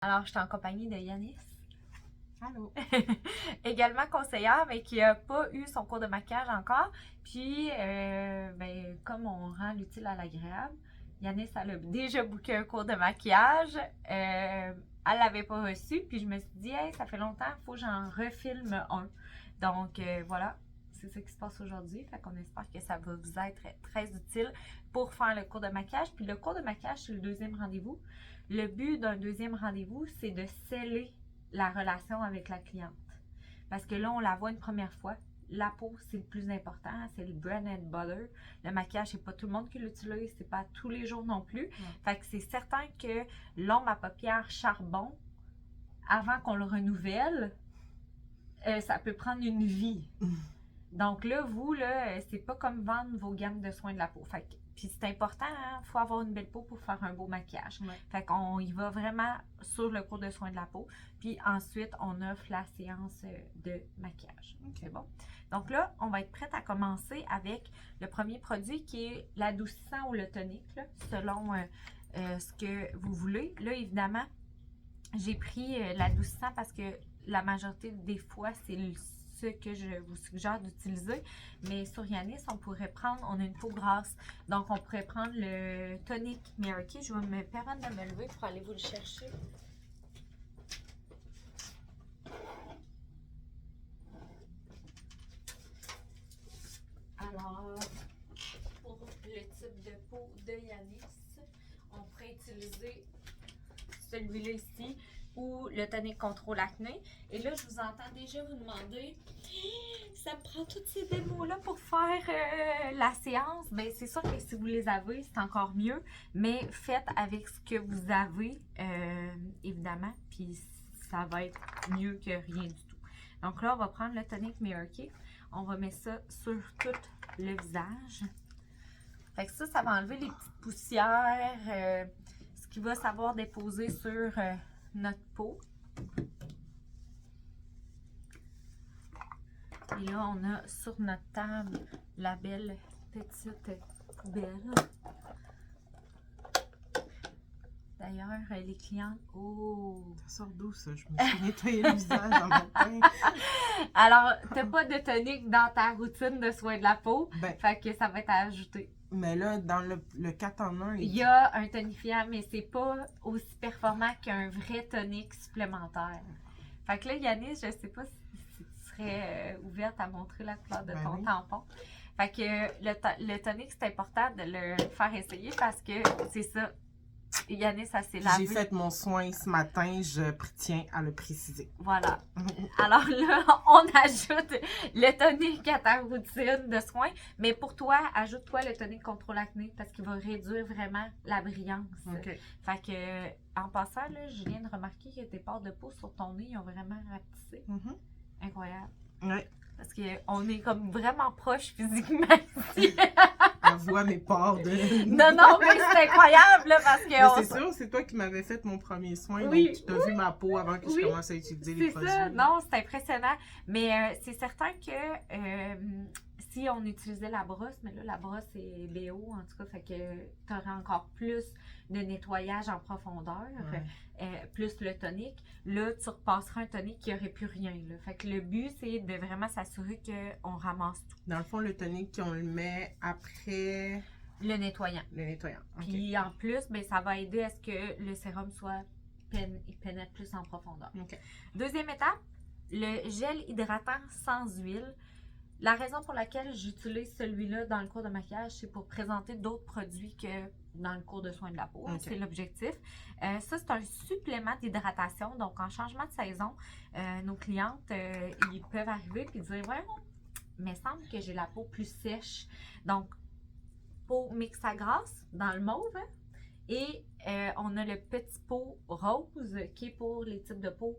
Alors, je suis en compagnie de Yanis, Allô? également conseillère, mais qui n'a pas eu son cours de maquillage encore. Puis, comme on rend l'utile à l'agréable, Yanis, elle a déjà booké un cours de maquillage. Elle l'avait pas reçu, puis je me suis dit, hey, ça fait longtemps, il faut que j'en refilme un. Donc, voilà, c'est ce qui se passe aujourd'hui. Fait qu'on espère que ça va vous être très utile pour faire le cours de maquillage. Puis, le cours de maquillage, c'est le deuxième rendez-vous. Le but d'un deuxième rendez-vous, c'est de sceller la relation avec la cliente. Parce que là, on la voit une première fois. La peau, c'est le plus important. C'est le bread and butter. Le maquillage, c'est pas tout le monde qui l'utilise. C'est pas tous les jours non plus. Fait que c'est certain que l'ombre à paupières charbon, avant qu'on le renouvelle, ça peut prendre une vie. Donc là, vous, là, c'est pas comme vendre vos gammes de soins de la peau. Fait que, puis c'est important, il faut avoir une belle peau pour faire un beau maquillage. Ouais. Fait qu'on y va vraiment sur le cours de soins de la peau. Puis ensuite, on offre la séance de maquillage. Okay. C'est bon? Donc là, on va être prête à commencer avec le premier produit qui est l'adoucissant ou le tonique, là, selon ce que vous voulez. Là, évidemment, j'ai pris l'adoucissant parce que la majorité des fois, c'est ce que je vous suggère d'utiliser. Mais sur Yanis, on pourrait prendre, on a une peau grasse, donc on pourrait prendre le tonic Miracle. Je vais me permettre de me lever pour aller vous le chercher. Alors, pour le type de peau de Yanis, on pourrait utiliser celui-là ici ou le tonic contrôle acné. Et là, je vous entends déjà vous demander, ça me prend tous ces démos-là pour faire la séance. Bien, c'est sûr que si vous les avez, c'est encore mieux, mais faites avec ce que vous avez, évidemment, puis ça va être mieux que rien du tout. Donc là, on va prendre le tonic Miracle. On va mettre ça sur tout le visage. Fait que ça va enlever les petites poussières, ce qui va savoir déposer sur notre peau. Et là, on a sur notre table la belle petite poubelle. D'ailleurs, les clients... Oh! Ça sort d'où, ça? Je me suis nettoyé le visage en matin. Alors, t'as pas de tonique dans ta routine de soins de la peau. Ben, Fait que ça va être à ajouter. mais là, dans le 4 en 1, Il y a un tonifiant, mais c'est pas aussi performant qu'un vrai tonique supplémentaire. Fait que là, Yanis, je sais pas si tu serais ouverte à montrer la couleur de ton tampon. Fait que le tonique, c'est important de le faire essayer parce que c'est ça. Yanis, ça s'est lavé. J'ai fait mon soin ce matin, je tiens à le préciser. Voilà. Alors là, on ajoute le tonique à ta routine de soins. Mais pour toi, ajoute-toi le tonique contrôle acné parce qu'il va réduire vraiment la brillance. Okay. Fait que, en passant, là, je viens de remarquer que tes pores de peau sur ton nez, ils ont vraiment rapetissé. Incroyable. Ouais. Parce qu'on est comme vraiment proche physiquement ici. On voit mes pores de... Non, mais c'est incroyable là, parce que... Mais c'est sûr, c'est toi qui m'avais fait mon premier soin, Oui, donc tu as vu ma peau avant que je commence à utiliser les produits. C'est ça, non, c'est impressionnant. Mais c'est certain que si on utilisait la brosse, mais là, la brosse est BO, en tout cas, fait que tu aurais encore plus de nettoyage en profondeur, plus le tonique. Là, tu repasseras un tonique qui n'aurait plus rien. Là. Fait que le but, c'est de vraiment s'assurer qu'on ramasse tout. Dans le fond, le tonique, on le met après... Le nettoyant. Le nettoyant, OK. Puis en plus, ben, ça va aider à ce que le sérum soit pénètre plus en profondeur. OK. Deuxième étape, le gel hydratant sans huile. La raison pour laquelle j'utilise celui-là dans le cours de maquillage, c'est pour présenter d'autres produits que dans le cours de soins de la peau. Okay. C'est l'objectif. Ça, c'est un supplément d'hydratation. Donc, en changement de saison, nos clientes, ils peuvent arriver et dire « Ouais, mais il semble que j'ai la peau plus sèche. » Donc, peau mixte à grasse dans le mauve. Hein? Et on a le petit pot rose qui est pour les types de peau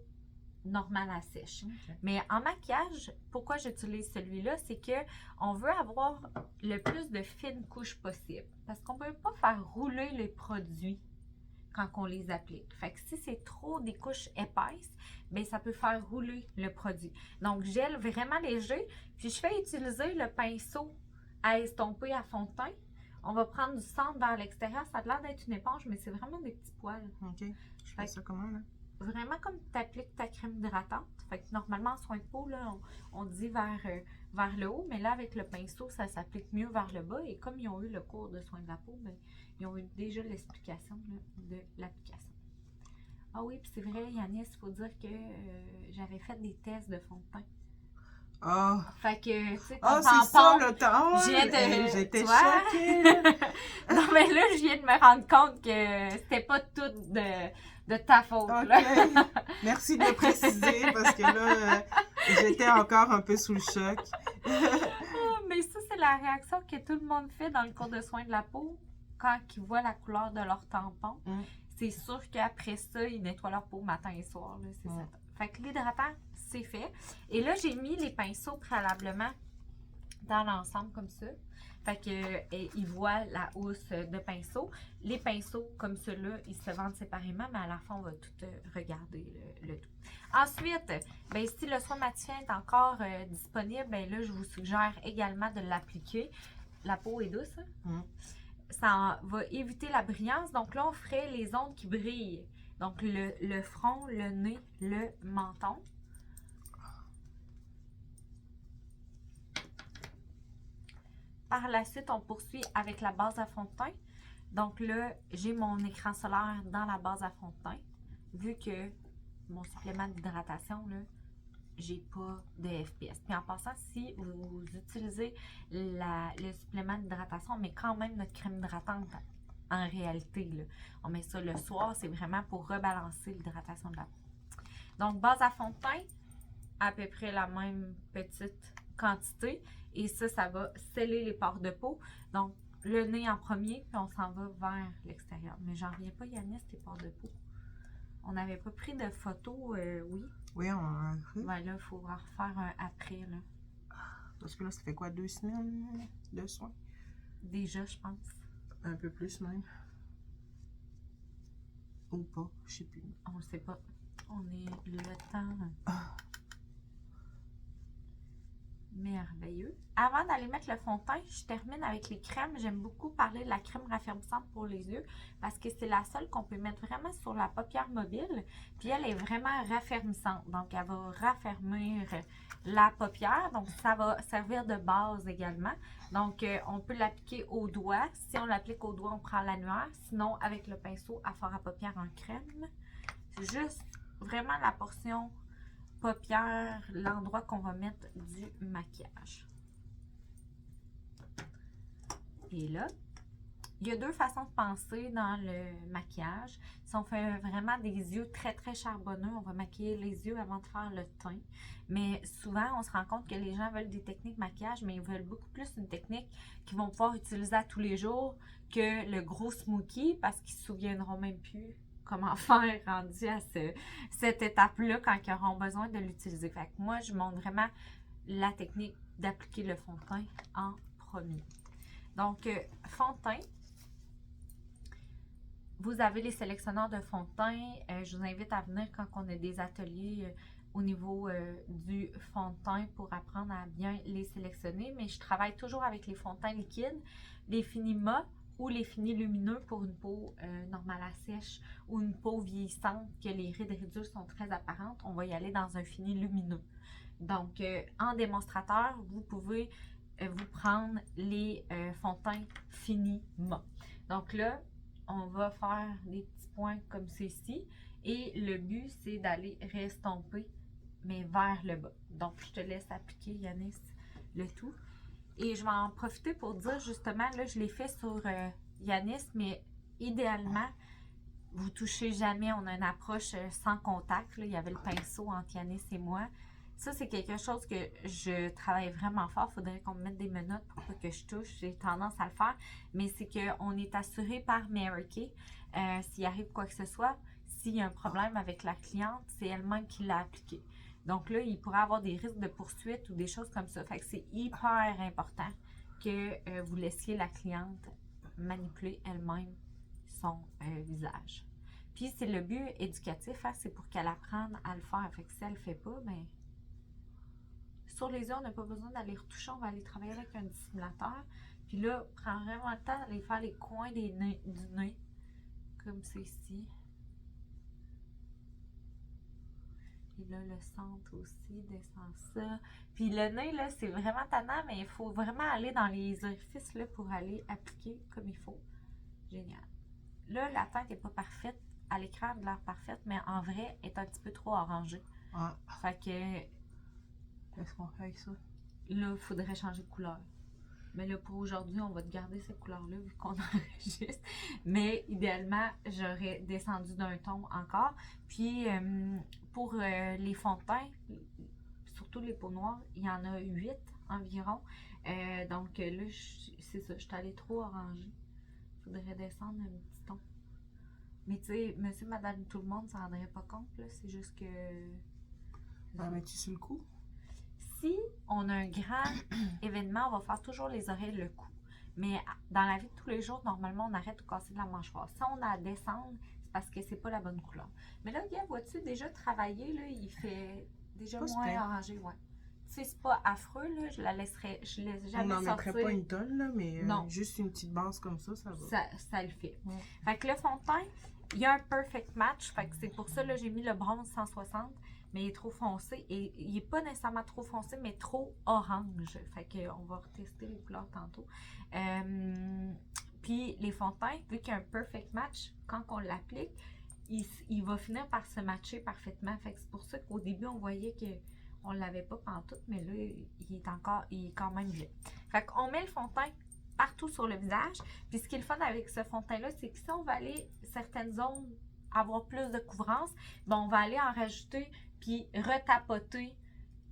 normale à sèche. Okay. Mais en maquillage, pourquoi j'utilise celui-là, c'est que on veut avoir le plus de fines couches possible. Parce qu'on ne peut pas faire rouler les produits quand on les applique. Fait que si c'est trop des couches épaisses, bien, ça peut faire rouler le produit. Donc, gel vraiment léger. Puis, je fais utiliser le pinceau à estomper à fond de teint. On va prendre du centre vers l'extérieur. Ça a l'air d'être une éponge, mais c'est vraiment des petits poils. OK. Je fais ça comment, là? vraiment comme tu appliques ta crème hydratante. Fait que normalement, en soin de peau, là, on dit vers le haut, mais là, avec le pinceau, ça s'applique mieux vers le bas. Et comme ils ont eu le cours de soin de la peau, ben, ils ont eu déjà l'explication là, de l'application. Ah oui, puis c'est vrai, Yanis, il faut dire que j'avais fait des tests de fond de teint. Ah, Fait que, tu sais, ton ah, c'est ça tampon, le temps. je viens de... J'étais tu vois? choquée. Là. Non, mais là, je viens de me rendre compte que c'était pas tout de ta faute, là. OK. Merci de le préciser parce que là, j'étais encore un peu sous le choc. Ah, mais ça, c'est la réaction que tout le monde fait dans le cours de soins de la peau quand ils voient la couleur de leur tampon. Mm. C'est sûr qu'après ça, ils nettoient leur peau matin et soir, là, c'est ça. Fait que l'hydratant, c'est fait. Et là, j'ai mis les pinceaux préalablement dans l'ensemble comme ça. Fait que ils voient la housse de pinceaux. Les pinceaux comme ceux-là, ils se vendent séparément, mais à la fin, on va tout regarder le tout. Ensuite, ben, si le soin matifiant est encore disponible, ben là, je vous suggère également de l'appliquer. La peau est douce. Hein? Mm. Ça va éviter la brillance. Donc là, on ferait les ondes qui brillent. Donc le front, le nez, le menton. Par la suite, on poursuit avec la base à fond de teint. Donc là, j'ai mon écran solaire dans la base à fond de teint. Vu que mon supplément d'hydratation, là, j'ai pas de FPS. Puis en passant, si vous utilisez le supplément d'hydratation, on met quand même notre crème hydratante en réalité. Là. On met ça le soir, c'est vraiment pour rebalancer l'hydratation de la peau. Donc, base à fond de teint, à peu près la même petite quantité. Et ça va sceller les pores de peau. Donc, le nez en premier, puis on s'en va vers l'extérieur. Mais j'en reviens pas, Yanis, tes pores de peau. On n'avait pas pris de photos, oui. Oui, on a vu. Ben là, il faudra refaire un après, là. Parce que là, ça fait quoi, 2 semaines de soins? Déjà, je pense. Un peu plus même. Ou pas, je sais plus. On ne sait pas. On est le temps. Merveilleux. Avant d'aller mettre le fond de teint, je termine avec les crèmes. J'aime beaucoup parler de la crème raffermissante pour les yeux parce que c'est la seule qu'on peut mettre vraiment sur la paupière mobile. Puis elle est vraiment raffermissante. Donc, elle va raffermir la paupière. Donc, ça va servir de base également. Donc, on peut l'appliquer au doigt. Si on l'applique au doigt, on prend l'annuaire. Sinon, avec le pinceau à fard à paupière en crème. C'est juste vraiment la portion paupière, l'endroit qu'on va mettre du maquillage. Et là, il y a deux façons de penser dans le maquillage. Si on fait vraiment des yeux très, très charbonneux, on va maquiller les yeux avant de faire le teint. Mais souvent, on se rend compte que les gens veulent des techniques maquillage, mais ils veulent beaucoup plus une technique qu'ils vont pouvoir utiliser à tous les jours que le gros smoky parce qu'ils ne se souviendront même plus comment faire rendu à cette étape-là quand ils auront besoin de l'utiliser. Fait que moi, je montre vraiment la technique d'appliquer le fond de teint en premier. Donc, fond de teint. Vous avez les sélectionneurs de fond de teint. Je vous invite à venir quand on a des ateliers au niveau du fond de teint pour apprendre à bien les sélectionner. Mais je travaille toujours avec les fonds de teint liquides, les finis mat ou les finis lumineux pour une peau normale à sèche ou une peau vieillissante que les rides réduites sont très apparentes. On va y aller dans un fini lumineux. Donc, en démonstrateur, vous pouvez vous prendre les fonds de teint finis mat. Donc là, on va faire des petits points comme ceci. Et le but, c'est d'aller restomper, mais vers le bas. Donc, je te laisse appliquer, Yanis, le tout. Et je vais en profiter pour dire, justement, là, je l'ai fait sur Yanis, mais idéalement, vous ne touchez jamais. On a une approche sans contact. Là. Il y avait le pinceau entre Yanis et moi. Ça, c'est quelque chose que je travaille vraiment fort. Il faudrait qu'on me mette des menottes pour pas que je touche. J'ai tendance à le faire. Mais c'est qu'on est assuré par Mary Kay. S'il arrive quoi que ce soit, s'il y a un problème avec la cliente, c'est elle-même qui l'a appliqué. Donc là, il pourrait avoir des risques de poursuite ou des choses comme ça. Fait que c'est hyper important que vous laissiez la cliente manipuler elle-même son visage. Puis c'est le but éducatif, hein, c'est pour qu'elle apprenne à le faire. Fait que si elle ne le fait pas, ben sur les yeux, on n'a pas besoin d'aller retoucher, on va aller travailler avec un dissimulateur. Puis là, prend vraiment le temps d'aller faire les coins du nez, comme c'est ici. Puis là, le centre aussi, descend ça. Puis le nez, là, c'est vraiment tannant, mais il faut vraiment aller dans les orifices là, pour aller appliquer comme il faut. Génial. Là, la teinte n'est pas parfaite. À l'écran, elle a l'air parfaite, mais en vrai, elle est un petit peu trop orangée. Ah, Fait que qu'est-ce qu'on fait avec ça? là, il faudrait changer de couleur. Mais là, pour aujourd'hui, on va te garder cette couleur-là vu qu'on enregistre. Mais idéalement, j'aurais descendu d'un ton encore. Puis, pour les fonds de teint, surtout les peaux noires, il y en a 8 environ. Donc là, c'est ça, je suis allée trop orangée. Il faudrait descendre un petit ton. Mais tu sais, monsieur, madame, tout le monde ne s'en rendrait pas compte, là. C'est juste que... Ah, mets-tu sur le coup? Si on a un grand événement, on va faire toujours les oreilles le cou. Mais dans la vie de tous les jours, normalement, on arrête de casser de la mâchoire. Si on a à descendre, c'est parce que c'est pas la bonne couleur. Mais là, regarde, vois-tu, déjà travaillé, là, il fait déjà Pas moins super. orangé, ouais. Tu sais, c'est pas affreux, là, je laisse On jamais n'en sortir. mettrait pas une tonne, là, mais Non. juste une petite base comme ça va. Ça le fait. Ouais. Fait que le fond de teint, il y a un perfect match. Fait que c'est pour ça, là, j'ai mis le bronze 160, mais il est trop foncé. Et il est pas nécessairement trop foncé, mais trop orange. Fait que on va retester les couleurs tantôt. Puis les fonds de teint, vu qu'il y a un perfect match, quand on l'applique, il va finir par se matcher parfaitement. Fait que c'est pour ça qu'au début, on voyait que on l'avait pas pantoute, mais là, il est quand même bien. Fait qu'on met le fond de teint partout sur le visage. Puis ce qui est le fun avec ce fond de teint-là, c'est que si on va aller certaines zones avoir plus de couvrance, ben on va aller en rajouter puis retapoter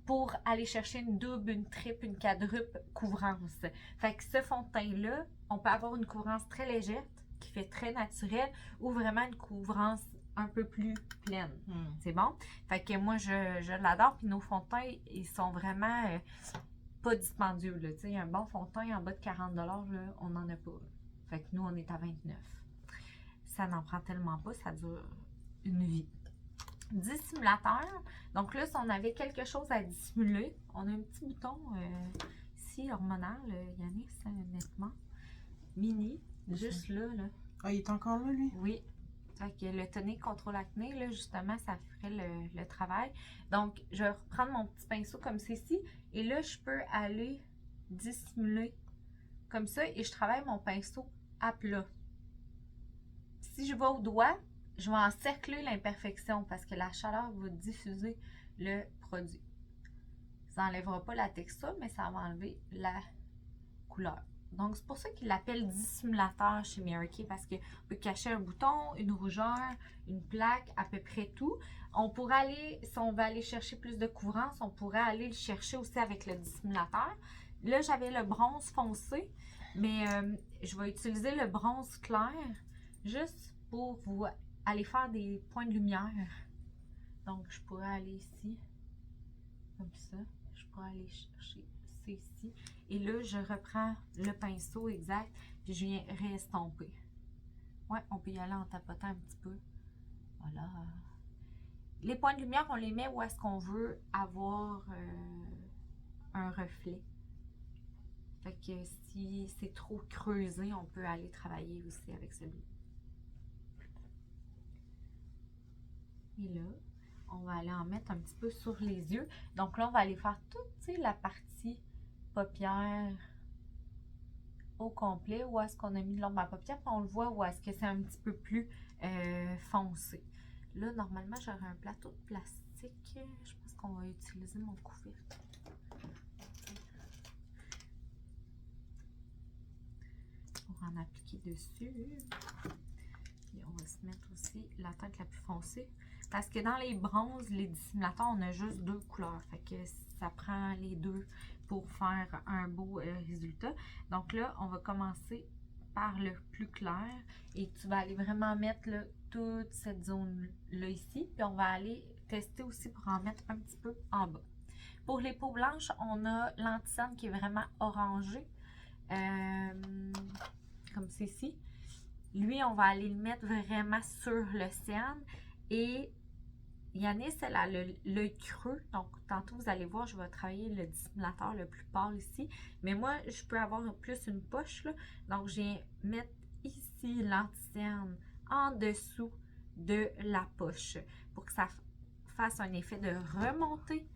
pour aller chercher une double, une triple, une quadruple couvrance. Fait que ce fond de teint-là, on peut avoir une couvrance très légère qui fait très naturelle ou vraiment une couvrance un peu plus pleine. C'est bon? Fait que moi, je l'adore. Puis nos fonds de teint, ils sont vraiment pas dispendieux. Là. Tu sais, un bon fond de teint en bas de 40$, là, on n'en a pas. Fait que nous, on est à 29$. Ça n'en prend tellement pas, ça dure une vie. Dissimulateur. Donc là, si on avait quelque chose à dissimuler, on a un petit bouton ici, hormonal, Yannick, nettement. Mini, juste là. Ah, il est encore là, lui? Oui. Fait que le tonique contre l'acné, là, justement, ça ferait le travail. Donc, je vais reprendre mon petit pinceau comme ceci. Et là, je peux aller dissimuler comme ça. Et je travaille mon pinceau à plat. Si je vais au doigt, je vais encercler l'imperfection parce que la chaleur va diffuser le produit. Ça n'enlèvera pas la texture, mais ça va enlever la couleur. Donc, c'est pour ça qu'il l'appelle dissimulateur chez Mary Kay, parce qu'on peut cacher un bouton, une rougeur, une plaque, à peu près tout. On pourrait aller, si on veut aller chercher plus de couvrance, on pourrait aller le chercher aussi avec le dissimulateur. Là, j'avais le bronze foncé, mais je vais utiliser le bronze clair juste pour vous aller faire des points de lumière. Donc, je pourrais aller ici, comme ça. Je pourrais aller chercher ici. Et là, je reprends le pinceau exact, puis je viens réestomper. Ouais, on peut y aller en tapotant un petit peu. Voilà. Les points de lumière, on les met où est-ce qu'on veut avoir un reflet. Fait que si c'est trop creusé, on peut aller travailler aussi avec celui. Et là, on va aller en mettre un petit peu sur les yeux. Donc là, on va aller faire toute la partie paupière au complet, où est-ce qu'on a mis de l'ombre à paupière, puis on le voit où est-ce que c'est un petit peu plus foncé. Là, normalement, j'aurais un plateau de plastique. Je pense qu'on va utiliser mon couvercle. Pour en appliquer dessus. Puis on va se mettre aussi la teinte la plus foncée. Parce que dans les bronzes, les dissimulateurs, on a juste 2 couleurs. Fait que ça prend les 2 pour faire un beau résultat. Donc là, on va commencer par le plus clair. Et tu vas aller vraiment mettre là, toute cette zone-là ici. Puis on va aller tester aussi pour en mettre un petit peu en bas. Pour les peaux blanches, on a l'anticerne qui est vraiment orangé. Comme ceci. Lui, on va aller le mettre vraiment sur le cerne. Et Yanis, elle a l'œil creux. Donc, tantôt, vous allez voir, je vais travailler le dissimulateur le plus pâle ici. Mais moi, je peux avoir plus une poche, là. Donc, je viens mettre ici l'anticerne en dessous de la poche pour que ça fasse un effet de remonter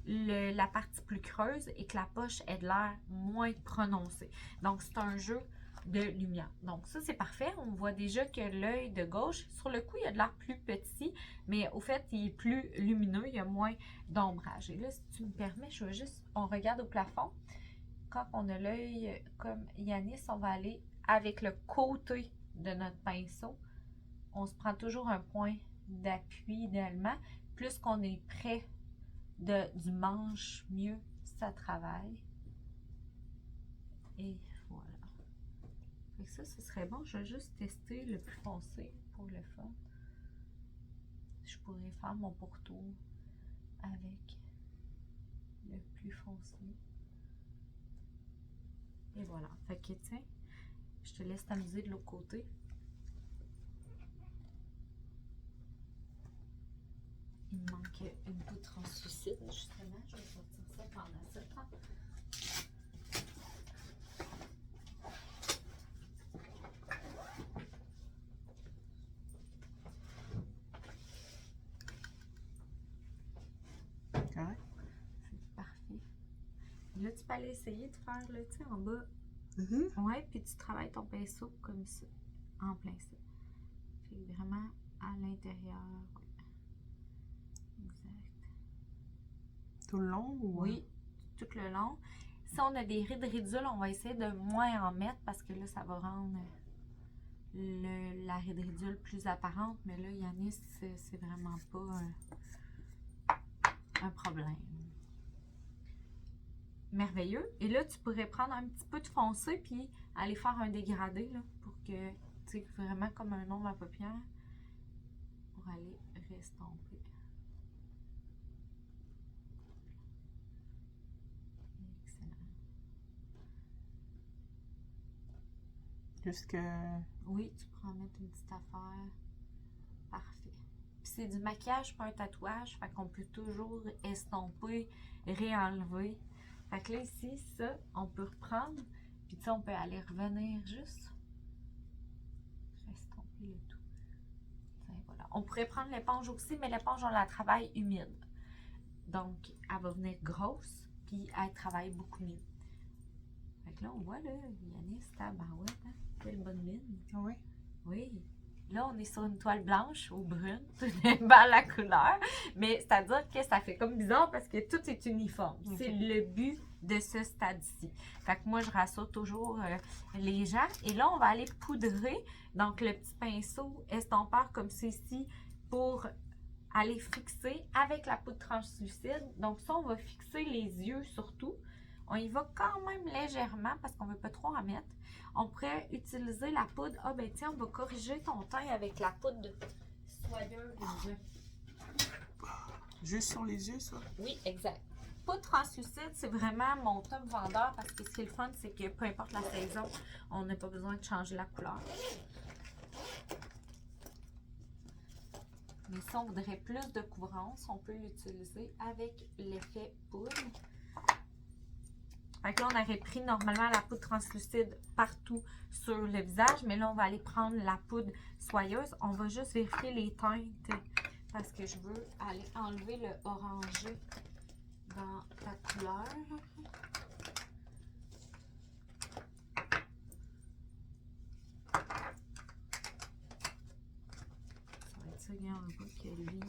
la partie plus creuse et que la poche ait de l'air moins prononcée. Donc, c'est un jeu de lumière. Donc, ça, c'est parfait. On voit déjà que l'œil de gauche, sur le coup, il a de l'air plus petit, mais au fait, il est plus lumineux, il y a moins d'ombrage. Et là, si tu me permets, je veux juste, on regarde au plafond. Quand on a l'œil comme Yanis, on va aller avec le côté de notre pinceau. On se prend toujours un point d'appui idéalement. Plus qu'on est près du manche, mieux ça travaille. Et voilà. Fait que ça, ce serait bon. Je vais juste tester le plus foncé pour le fun. Je pourrais faire mon pourtour avec le plus foncé. Et voilà. Fait que tiens, je te laisse t'amuser de l'autre côté. Il me manque une poudre translucide, justement. Je vais sortir ça pendant ce temps. Correct. C'est parfait. Là, tu peux aller essayer de faire, là, tu sais, en bas. Mm-hmm. Ouais, puis tu travailles ton pinceau comme ça, en plein ça. Fait que vraiment à l'intérieur. Ouais. Exact. Tout le long ou... Oui, tout le long. Si on a des rides ridules, on va essayer de moins en mettre parce que là, ça va rendre la ride ridule plus apparente. Mais là, Yanis, c'est vraiment pas un problème. Merveilleux. Et là, tu pourrais prendre un petit peu de foncé puis aller faire un dégradé là, pour que, tu sais, vraiment comme un ombre à paupières pour aller restomper. Excellent. Jusque... Oui, tu pourras en mettre une petite affaire. Parfait. Puis c'est du maquillage, pas un tatouage. Fait qu'on peut toujours estomper, réenlever. Fait que là, ici, ça, on peut reprendre. Puis tu sais, on peut aller revenir juste. Estomper le tout. Tiens, voilà. On pourrait prendre l'éponge aussi, mais l'éponge, on la travaille humide. Donc, elle va venir grosse, puis elle travaille beaucoup mieux. Fait que là, on voit, là, Yanis, tabarouette, hein? Quelle bonne mine. Oui. Oui. Là, on est sur une toile blanche ou brune, tout dépend la couleur. Mais c'est-à-dire que ça fait comme bizarre parce que tout est uniforme. Okay. C'est le but de ce stade-ci. Fait que moi, je rassure toujours les gens. Et là, on va aller poudrer. Donc, le petit pinceau estompeur comme ceci pour aller fixer avec la poudre translucide. Donc, ça, on va fixer les yeux surtout. On y va quand même légèrement parce qu'on ne veut pas trop en mettre. On pourrait utiliser la poudre. Ah ben tiens, on va corriger ton teint avec la poudre soyeuse. Juste sur les yeux, ça? Oui, exact. Poudre translucide, c'est vraiment mon top vendeur parce que ce qui est le fun, c'est que peu importe la saison, on n'a pas besoin de changer la couleur. Mais si on voudrait plus de couvrance, on peut l'utiliser avec l'effet poudre. Fait que là, on aurait pris normalement la poudre translucide partout sur le visage, mais là, on va aller prendre la poudre soyeuse. On va juste vérifier les teintes parce que je veux aller enlever le orangé dans ta couleur. Ça va être ça, regarde, on voit que lui,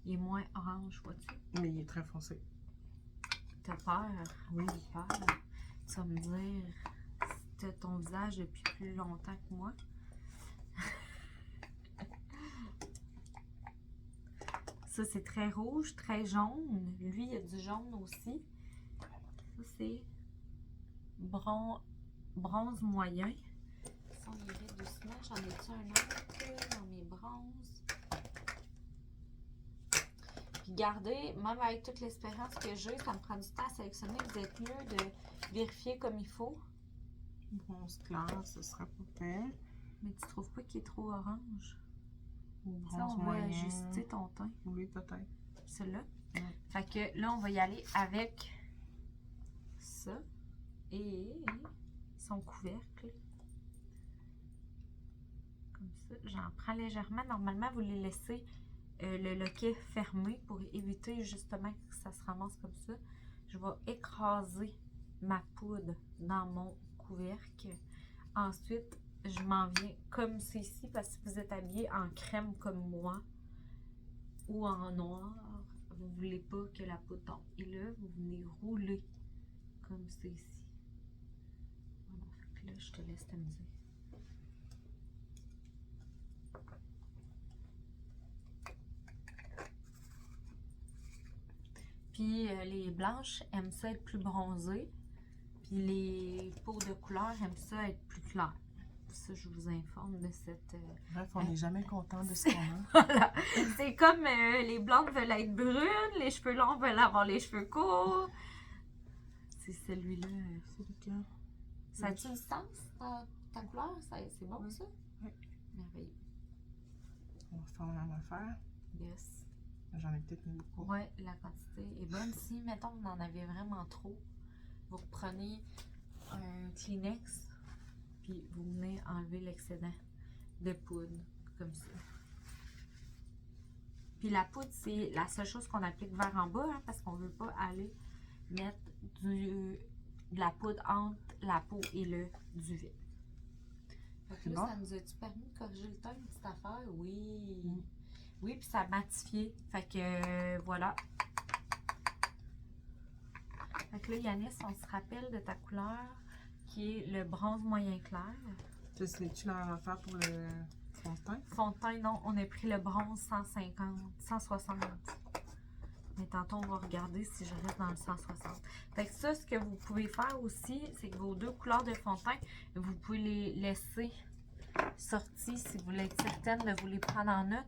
il est moins orange, vois-tu? Mais il est très foncé. T'as peur? Oui. Peur. Tu vas me dire, c'était ton visage depuis plus longtemps que moi. Ça, c'est très rouge, très jaune. Lui, il y a du jaune aussi. Ça, c'est bronze moyen. Ça, on irait doucement. J'en ai-tu un autre dans mes bronzes? Puis gardez, même avec toute l'expérience que j'ai, ça me prend du temps à sélectionner. Vous êtes mieux de vérifier comme il faut. Bronze clair, ce sera pas pire. Mais tu trouves pas qu'il est trop orange? Ou Ça, bronze on va moyen. ajuster ton teint. Oui, peut-être. Celui-là. Ouais. Fait que là, on va y aller avec ça et son couvercle. Comme ça. J'en prends légèrement. Normalement, vous les laissez le loquet fermé pour éviter justement que ça se ramasse comme ça. Je vais écraser ma poudre dans mon couvercle. Ensuite, je m'en viens comme c'est ici parce que vous êtes habillé en crème comme moi ou en noir. Vous ne voulez pas que la poudre tombe. Et là, vous venez rouler comme c'est ici. Voilà, fait que là, je te laisse t'amuser. Puis les blanches aiment ça être plus bronzées. Puis les peaux de couleur aiment ça être plus claires. Ça, je vous informe de cette... Bref, on n'est jamais content de ce qu'on a. Voilà. C'est comme les blondes veulent être brunes, les cheveux longs veulent avoir les cheveux courts. C'est celui-là. C'est lequel? Ça a-tu du sens, ta couleur? C'est bon, Oui. ça? Oui. Merveilleux. On va faire la même affaire. Yes. J'en ai peut-être mis beaucoup. Ouais, la quantité est bonne. Si, mettons, vous en avez vraiment trop, vous prenez un Kleenex, puis vous venez enlever l'excédent de poudre, comme ça. Puis la poudre, c'est la seule chose qu'on applique vers en bas, hein, parce qu'on ne veut pas aller mettre de la poudre entre la peau et le duvet. Fait que là, Bon. ça nous a-tu permis de corriger le teint, une petite affaire? Oui. Oui, puis ça a matifié. Fait que voilà. Fait que là, Yanis, on se rappelle de ta couleur qui est le bronze moyen clair. C'est-tu la même affaire pour le fond de teint? Fond de teint, non, on a pris le bronze 150, 160. Mais tantôt, on va regarder si je reste dans le 160. Fait que ça, ce que vous pouvez faire aussi, c'est que vos deux couleurs de fond de teint, vous pouvez les laisser sorties si vous voulez être certaine de vous les prendre en note.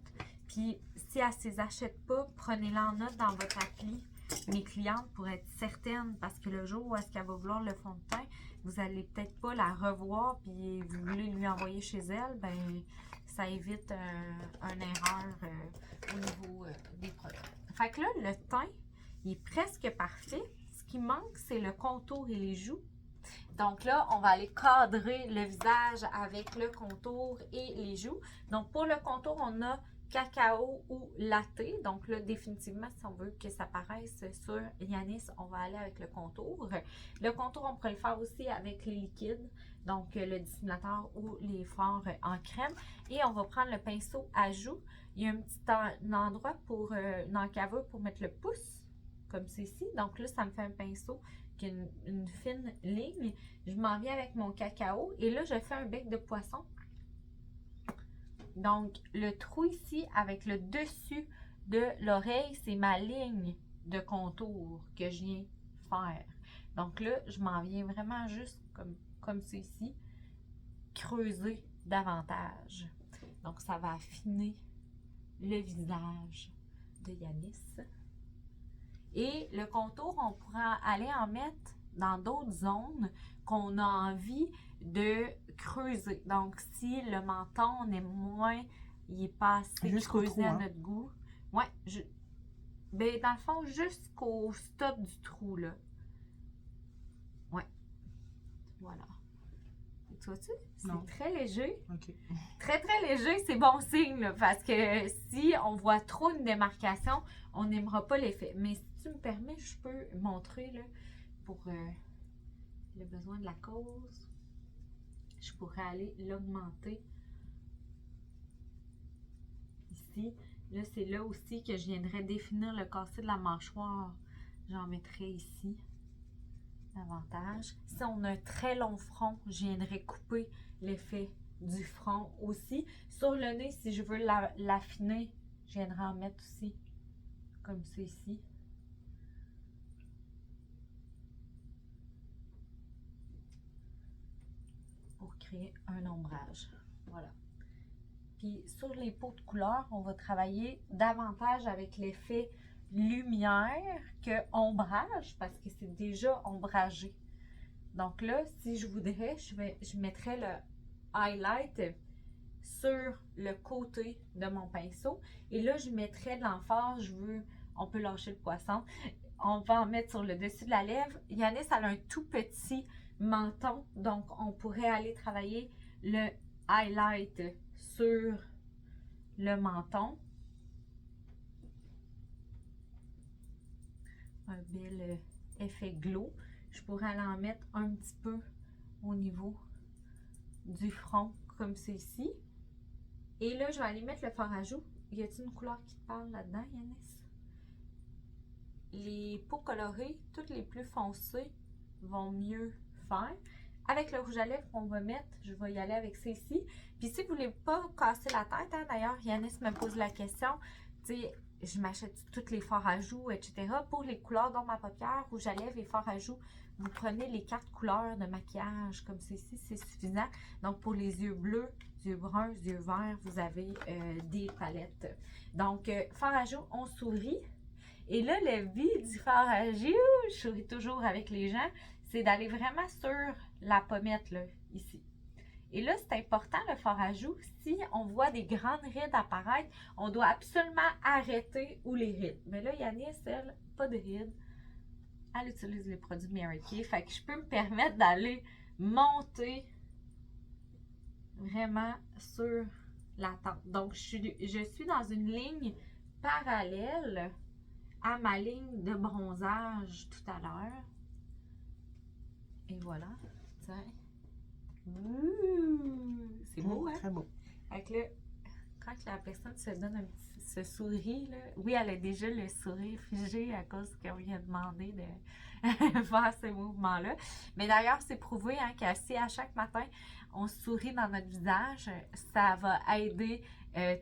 Puis, si elle ne les achète pas, prenez-les en note dans votre appli, mes clientes, pour être certaines. Parce que le jour où est-ce qu'elle va vouloir le fond de teint, vous allez peut-être pas la revoir, puis vous voulez lui envoyer chez elle, ben ça évite une erreur au niveau des produits. Fait que là, le teint, il est presque parfait. Ce qui manque, c'est le contour et les joues. Donc là, on va aller cadrer le visage avec le contour et les joues. Donc pour le contour, on a cacao ou latte. Donc là, définitivement, si on veut que ça paraisse sur Yanis, on va aller avec le contour. Le contour, on pourrait le faire aussi avec les liquides. Donc le dissimulateur ou les fards en crème. Et on va prendre le pinceau à joues. Il y a un petit endroit pour une encaveur pour mettre le pouce, comme c'est ici. Donc là, ça me fait un pinceau qui a une fine ligne. Je m'en viens avec mon cacao. Et là, je fais un bec de poisson. Donc, le trou ici, avec le dessus de l'oreille, c'est ma ligne de contour que je viens faire. Donc là, je m'en viens vraiment juste comme c'est ici, creuser davantage. Donc, ça va affiner le visage de Yanis. Et le contour, on pourra aller en mettre dans d'autres zones qu'on a envie de creuser. Donc, si le menton, on est moins, il n'est pas assez creusé à notre goût. Ouais, ben, dans le fond, jusqu'au stop du trou, là. Ouais. Voilà. Tu vois-tu? C'est très léger. OK. Très, très léger, c'est bon signe, là, parce que si on voit trop une démarcation, on n'aimera pas l'effet. Mais si tu me permets, je peux montrer, là, pour le besoin de la cause. Je pourrais aller l'augmenter ici. Là, c'est là aussi que je viendrais définir le cassé de la mâchoire. J'en mettrai ici davantage. Si on a un très long front, je viendrai couper l'effet du front aussi. Sur le nez, si je veux l'affiner, je viendrai en mettre aussi, comme c'est ici. Pour créer un ombrage. Voilà. Puis sur les peaux de couleur, on va travailler davantage avec l'effet lumière que ombrage parce que c'est déjà ombragé. Donc là, si je voudrais, je mettrais le highlight sur le côté de mon pinceau. Et là, je mettrais de l'emphase. On peut lâcher le poisson. On va en mettre sur le dessus de la lèvre. Yanis, elle a un tout petit menton. Donc, on pourrait aller travailler le highlight sur le menton. un bel effet glow. Je pourrais aller en mettre un petit peu au niveau du front, comme c'est ici. Et là, je vais aller mettre le fard à joues. Y a-t-il une couleur qui te parle là-dedans, Yanis? Les peaux colorées, toutes les plus foncées, vont mieux faire. Avec le rouge à lèvres qu'on va mettre, je vais y aller avec ceci. Puis si vous ne voulez pas casser la tête, hein, d'ailleurs, Yanis me pose la question, tu sais, je m'achète toutes les fards à joues, etc. Pour les couleurs dans ma paupière, rouge à lèvres et fard à joues, vous prenez les 4 couleurs de maquillage comme ceci, c'est suffisant. Donc pour les yeux bleus, yeux bruns, yeux verts, vous avez des palettes. Donc fard à joues, on sourit. Et là, le but du fard à joues, je souris toujours avec les gens, c'est d'aller vraiment sur la pommette, là, ici. Et là, c'est important, le fard à joues. Si on voit des grandes rides apparaître, on doit absolument arrêter où les rides. Mais là, Yanis, elle, pas de rides. Elle utilise les produits Mary Kay. Fait que je peux me permettre d'aller monter vraiment sur la tente. Donc, je suis dans une ligne parallèle à ma ligne de bronzage tout à l'heure. Et voilà. Tiens. C'est beau, hein? Très beau. Fait que là, quand la personne se donne un petit ce sourire, là, oui, elle a déjà le sourire figé à cause qu'on lui a demandé de faire ce mouvement-là. Mais d'ailleurs, c'est prouvé hein, que si à chaque matin, on sourit dans notre visage, ça va aider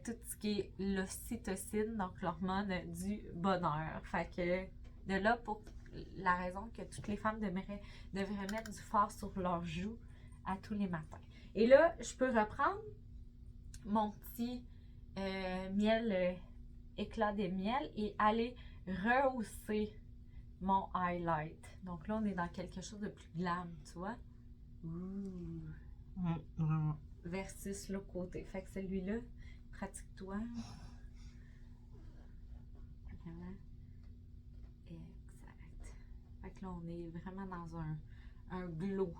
tout ce qui est l'ocytocine, donc l'hormone du bonheur. Fait que de là, pour la raison que toutes les femmes devraient mettre du fard sur leurs joues à tous les matins. Et là, je peux reprendre mon petit miel, éclat de miel et aller rehausser mon highlight. Donc là, on est dans quelque chose de plus glam, tu vois. Vraiment. Versus l'autre côté. Fait que celui-là, pratique-toi. Vraiment. Exact. Fait que là, on est vraiment dans un glow.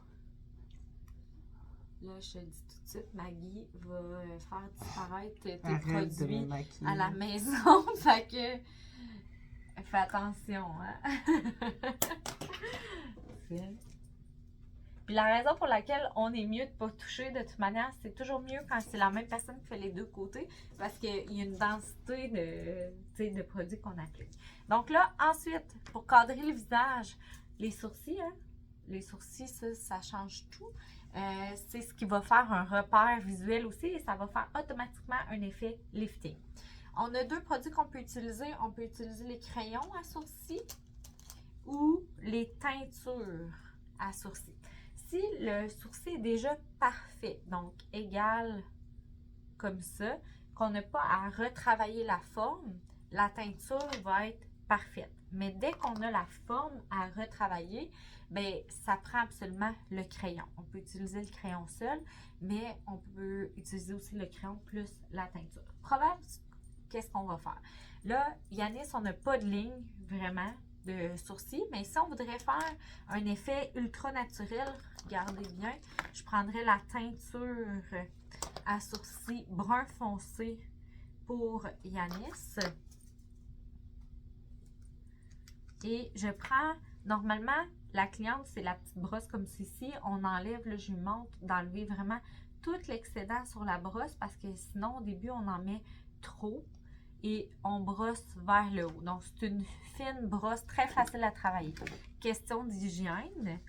Là, je te dis tout de suite, Maggie va faire disparaître tes produits à la maison. Fait que, fais attention, hein. Puis la raison pour laquelle on est mieux de ne pas toucher, de toute manière, c'est toujours mieux quand c'est la même personne qui fait les deux côtés, parce qu'il y a une densité de produits qu'on applique. Donc là, ensuite, pour cadrer le visage, les sourcils, hein, les sourcils, ça change tout. C'est ce qui va faire un repère visuel aussi et ça va faire automatiquement un effet lifting. On a deux produits qu'on peut utiliser. On peut utiliser les crayons à sourcils ou les teintures à sourcils. Si le sourcil est déjà parfait, donc égal comme ça, qu'on n'a pas à retravailler la forme, la teinture va être parfaite. Mais dès qu'on a la forme à retravailler, bien, ça prend absolument le crayon. On peut utiliser le crayon seul, mais on peut utiliser aussi le crayon plus la teinture. Probable, qu'est-ce qu'on va faire? Là, Yanis, on n'a pas de ligne vraiment de sourcils, mais si on voudrait faire un effet ultra naturel, regardez bien, je prendrais la teinture à sourcils brun foncé pour Yanis. Et je prends, normalement, la cliente, c'est la petite brosse comme ceci. On enlève, là, je lui montre d'enlever vraiment tout l'excédent sur la brosse parce que sinon, au début, on en met trop et on brosse vers le haut. Donc, c'est une fine brosse très facile à travailler. Question d'hygiène,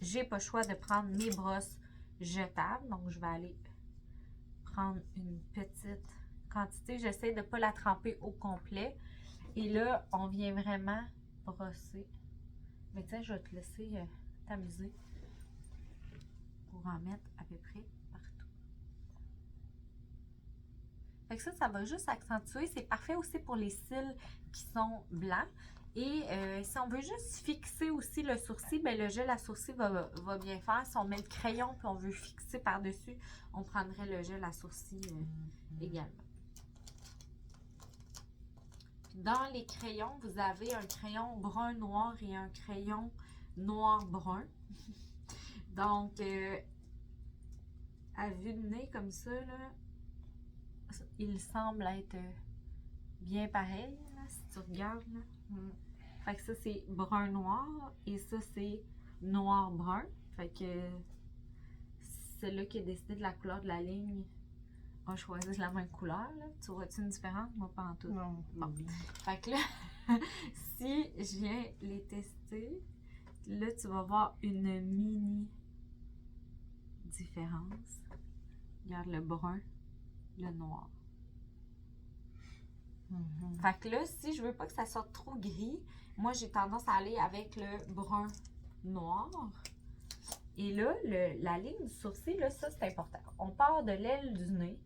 j'ai pas le choix de prendre mes brosses jetables. Donc, je vais aller prendre une petite quantité. J'essaie de ne pas la tremper au complet. Et là, on vient vraiment brosser. Mais tiens, je vais te laisser t'amuser pour en mettre à peu près partout. Fait que ça va juste accentuer. C'est parfait aussi pour les cils qui sont blancs. Et si on veut juste fixer aussi le sourcil, bien, le gel à sourcil va bien faire. Si on met le crayon et on veut fixer par-dessus, on prendrait le gel à sourcil également. Dans les crayons, vous avez un crayon brun-noir et un crayon noir-brun. Donc, à vue de nez comme ça, là, il semble être bien pareil, là, si tu regardes. Là. Fait que ça, c'est brun-noir. Et ça, c'est noir-brun. Fait que celui qui a décidé de la couleur de la ligne a choisi la même couleur. Là. Tu vois-tu une différence? Moi, pas en tout. Non. Bon. Fait que là, si je viens les tester, là, tu vas voir une mini différence. Regarde le brun, le noir. Fait que là, si je veux pas que ça sorte trop gris, moi, j'ai tendance à aller avec le brun noir. Et là, la ligne du sourcil, là, ça, c'est important. On part de l'aile du nez.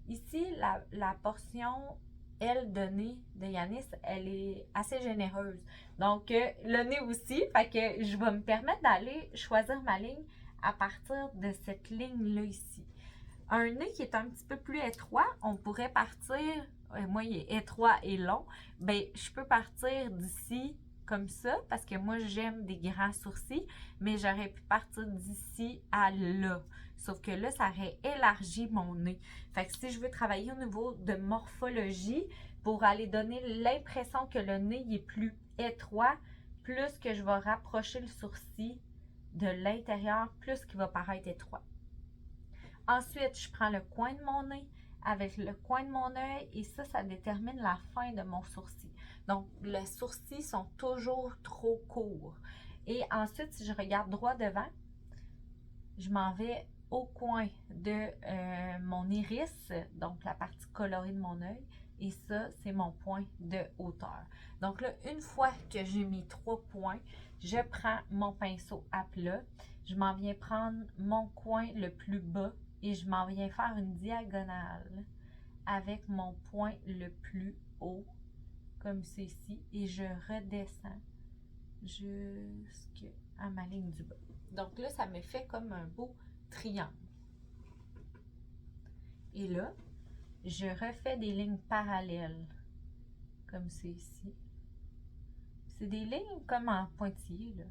Ici, la portion aile de nez de Yanis, elle est assez généreuse. Donc, le nez aussi. Fait que je vais me permettre d'aller choisir ma ligne à partir de cette ligne-là ici. Un nez qui est un petit peu plus étroit, on pourrait partir, moi il est étroit et long, ben je peux partir d'ici comme ça, parce que moi j'aime des grands sourcils, mais j'aurais pu partir d'ici à là. Sauf que là, ça aurait élargi mon nez. Fait que si je veux travailler au niveau de morphologie, pour aller donner l'impression que le nez est plus étroit, plus que je vais rapprocher le sourcil de l'intérieur, plus qu'il va paraître étroit. Ensuite, je prends le coin de mon nez avec le coin de mon œil et ça détermine la fin de mon sourcil. Donc, les sourcils sont toujours trop courts. Et ensuite, si je regarde droit devant, je m'en vais au coin de mon iris, donc la partie colorée de mon œil. Et ça, c'est mon point de hauteur. Donc là, une fois que j'ai mis 3 points, je prends mon pinceau à plat. Je m'en viens prendre mon coin le plus bas et je m'en viens faire une diagonale avec mon point le plus haut, comme ceci, et je redescends jusqu'à ma ligne du bas. Donc là, ça me fait comme un beau triangle. Et là, je refais des lignes parallèles, comme c'est ici. C'est des lignes comme en pointillé, là.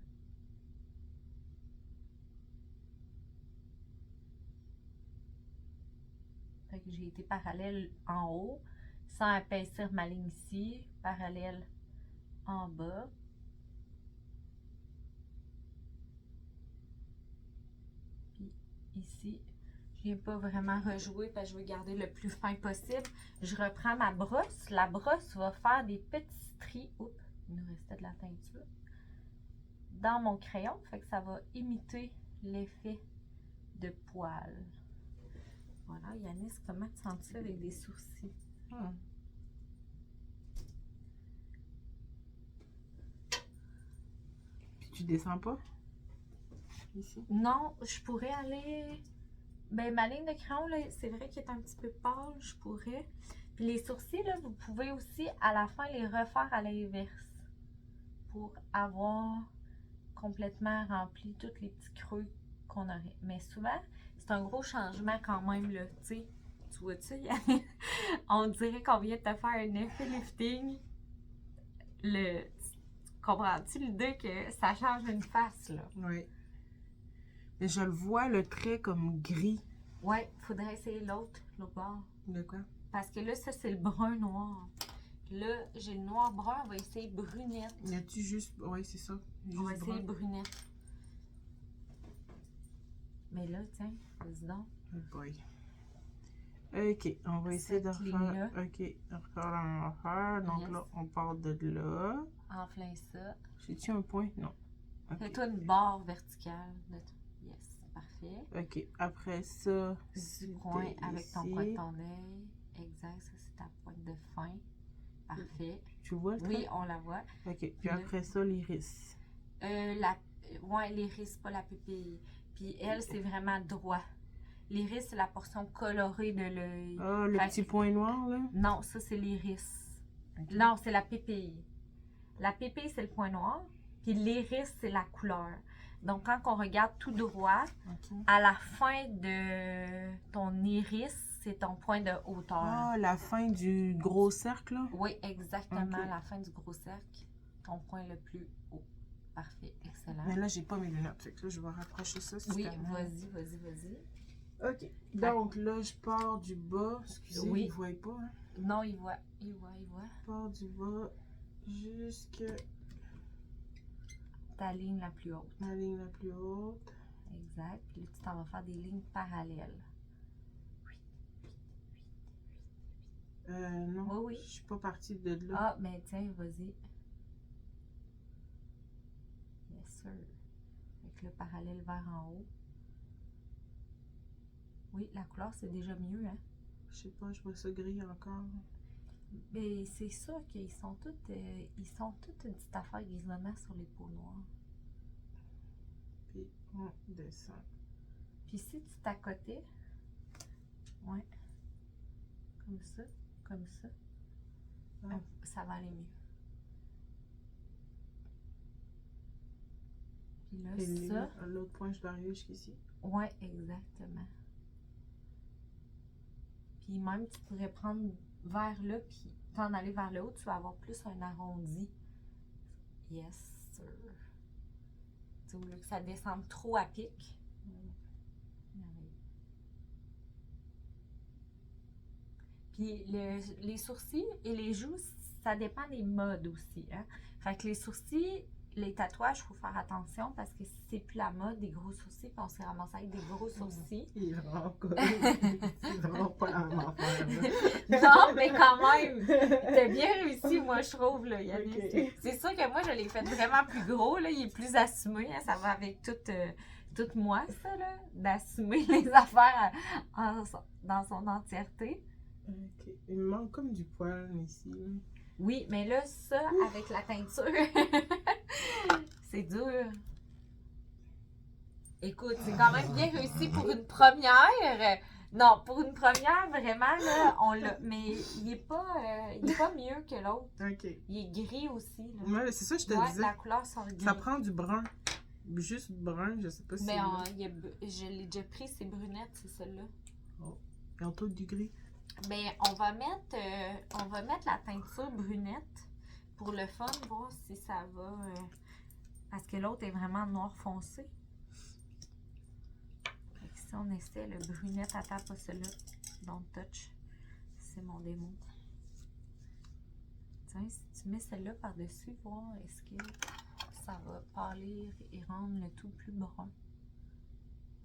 Fait que j'ai été parallèle en haut, sans épaissir ma ligne ici, parallèle en bas. Puis ici, je viens pas vraiment rejouer parce que je veux garder le plus fin possible. Je reprends ma brosse. La brosse va faire des petits stries. Oups, il nous restait de la teinture. Dans mon crayon, fait que ça va imiter l'effet de poils. Voilà, Yanis, comment tu sens ça avec des sourcils? Puis tu descends pas? Ici? Non, je pourrais aller... Ben, ma ligne de crayon, là, c'est vrai qu'elle est un petit peu pâle, je pourrais. Puis les sourcils, là, vous pouvez aussi, à la fin, les refaire à l'inverse. Pour avoir complètement rempli tous les petits creux qu'on aurait. Mais souvent, c'est un gros changement quand même, là, tu sais. Tu vois-tu, on dirait qu'on vient de te faire un effet lifting. Comprends-tu l'idée que ça change une face, là? Oui. Mais je le vois, le trait comme gris. Ouais, faudrait essayer l'autre bord. De quoi? Parce que là, ça, c'est le brun-noir. Là, j'ai le noir-brun, on va essayer brunette. Y a-tu juste... Oui, c'est ça. Juste On va essayer brun. brunette. Mais là, tiens, vas-y donc. Oh boy. Ok, on va essayer de Cette refaire... ligne-là. Ok, de refaire la même affaire. Donc Yes. là, on part de là. Enflain ça. J'ai-tu un point? Non. Ok. Fais-toi une barre verticale. Yes, parfait. Ok, après ça... Du c'était coin avec ton ici. coin de ton œil. Exact, ça c'est ta pointe de fin. Parfait. Tu vois le trait? Oui, on la voit. Ok, puis Là. après ça, l'iris. Ouais, l'iris, pas la pupille. Puis elle, c'est vraiment droit. L'iris, c'est la portion colorée de l'œil. Ah, le Fait petit que- point noir, là? Non, ça, c'est l'iris. Ok. Non, c'est la pupille. La pupille, c'est le point noir. Puis l'iris, c'est la couleur. Donc, quand on regarde tout droit, Ok. à la fin de ton iris, c'est ton point de hauteur. Ah, la fin du gros cercle, là? Oui, exactement. Ok. La fin du gros cercle. Ton point le plus haut. Parfait. Excellent. Mais là, j'ai pas mes lunettes. Fait que là, je vais rapprocher ça. si Oui, tu permets. vas-y. Ok. Donc là, je pars du bas. Excusez, Oui. vous voyez pas, hein? Non, il voit. Je pars du bas jusque ta ligne la plus haute. La ligne la plus haute. Exact. Puis là, tu t'en vas faire des lignes parallèles. Non, Oui, oui. je suis pas partie de là. Ah, ben tiens, vas-y. Yes, sir. Avec le parallèle vers en haut. Oui, la couleur, c'est déjà mieux, hein? Je sais pas, je vois ça gris encore. Mais c'est sûr qu'ils sont toutes une petite affaire grisonnant sur les peaux noires. Puis on descend. Puis si tu t'accotais, ouais, comme ça, Ah. ça va aller mieux. Puis là, Et ça, à l'autre point, je dois arriver jusqu'ici. ouais, exactement. Puis même, tu pourrais prendre vers là, puis t'en aller vers le haut, tu vas avoir plus un arrondi. Yes, sir. Tu sais, au lieu que ça descende trop à pic. Puis les sourcils et les joues, ça dépend des modes aussi. Hein? Fait que les sourcils, les tatouages, il faut faire attention parce que c'est plus la mode des gros sourcils, puis on s'est ramassé avec des gros sourcils. Il est vraiment pas, c'est vraiment pas la même affaire. Là. Non, mais quand même, t'as bien réussi, moi, je trouve, là, Yannis. Ok. C'est sûr que moi, je l'ai fait vraiment plus gros, là, il est plus assumé, hein, ça va avec toute moi, ça, là, d'assumer les affaires dans son entièreté. Ok. Il me manque comme du poil ici. Là. Oui, mais là, ça, avec la teinture, c'est dur. Écoute, c'est quand même bien réussi pour une première. Non, pour une première, vraiment, là, on l'a. Mais il est pas mieux que l'autre. Ok. Il est gris aussi, là. Ouais, c'est ça que je te Ouais, disais. la couleur sont gris. Ça prend du brun. Juste brun, je sais pas si Mais c'est. je l'ai déjà pris, c'est brunette, c'est celle-là. Et en tout du gris. Mais on va mettre la teinture brunette pour le fun, voir si ça va. Parce que l'autre est vraiment noir foncé. Fait que si on essaie le brunette, attends pas celui-là. Don't touch. C'est mon démon. Tiens, si tu mets celle-là par-dessus, voir est-ce que ça va pâlir et rendre le tout plus brun.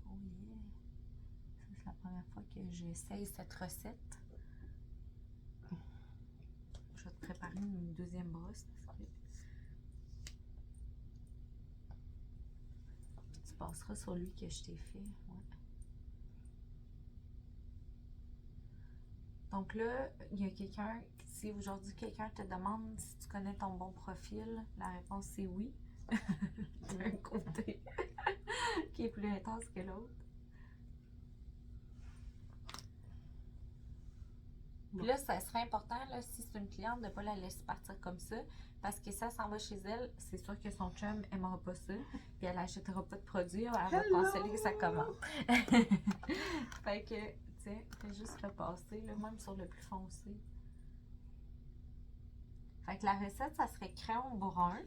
Oh yeah! Ça, c'est la première fois que j'essaye cette recette. Je vais te préparer une deuxième brosse parce que tu passeras sur lui que je t'ai fait. Ouais. Donc là, il y a quelqu'un, si aujourd'hui quelqu'un te demande si tu connais ton bon profil, la réponse c'est oui. D'un côté qui est plus intense que l'autre. Puis là, ça serait important, là, si c'est une cliente, de ne pas la laisser partir comme ça. Parce que ça s'en va chez elle, c'est sûr que son chum n'aimera pas ça. Puis elle n'achètera pas de produits, elle va canceller sa commande. Fait que, tu sais, fais juste repasser, là, même sur le plus foncé. Fait que la recette, ça serait crayon brun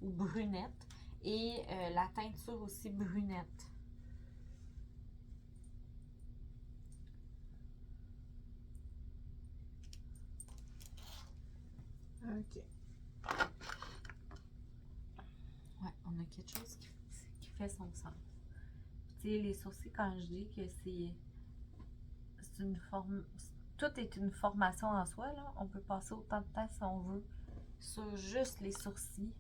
ou brunette. Et la teinture aussi brunette. Ok. Ouais, on a quelque chose qui fait son sens. Tu sais, les sourcils, quand je dis que c'est une forme. Tout est une formation en soi, là. On peut passer autant de temps si on veut sur juste les sourcils.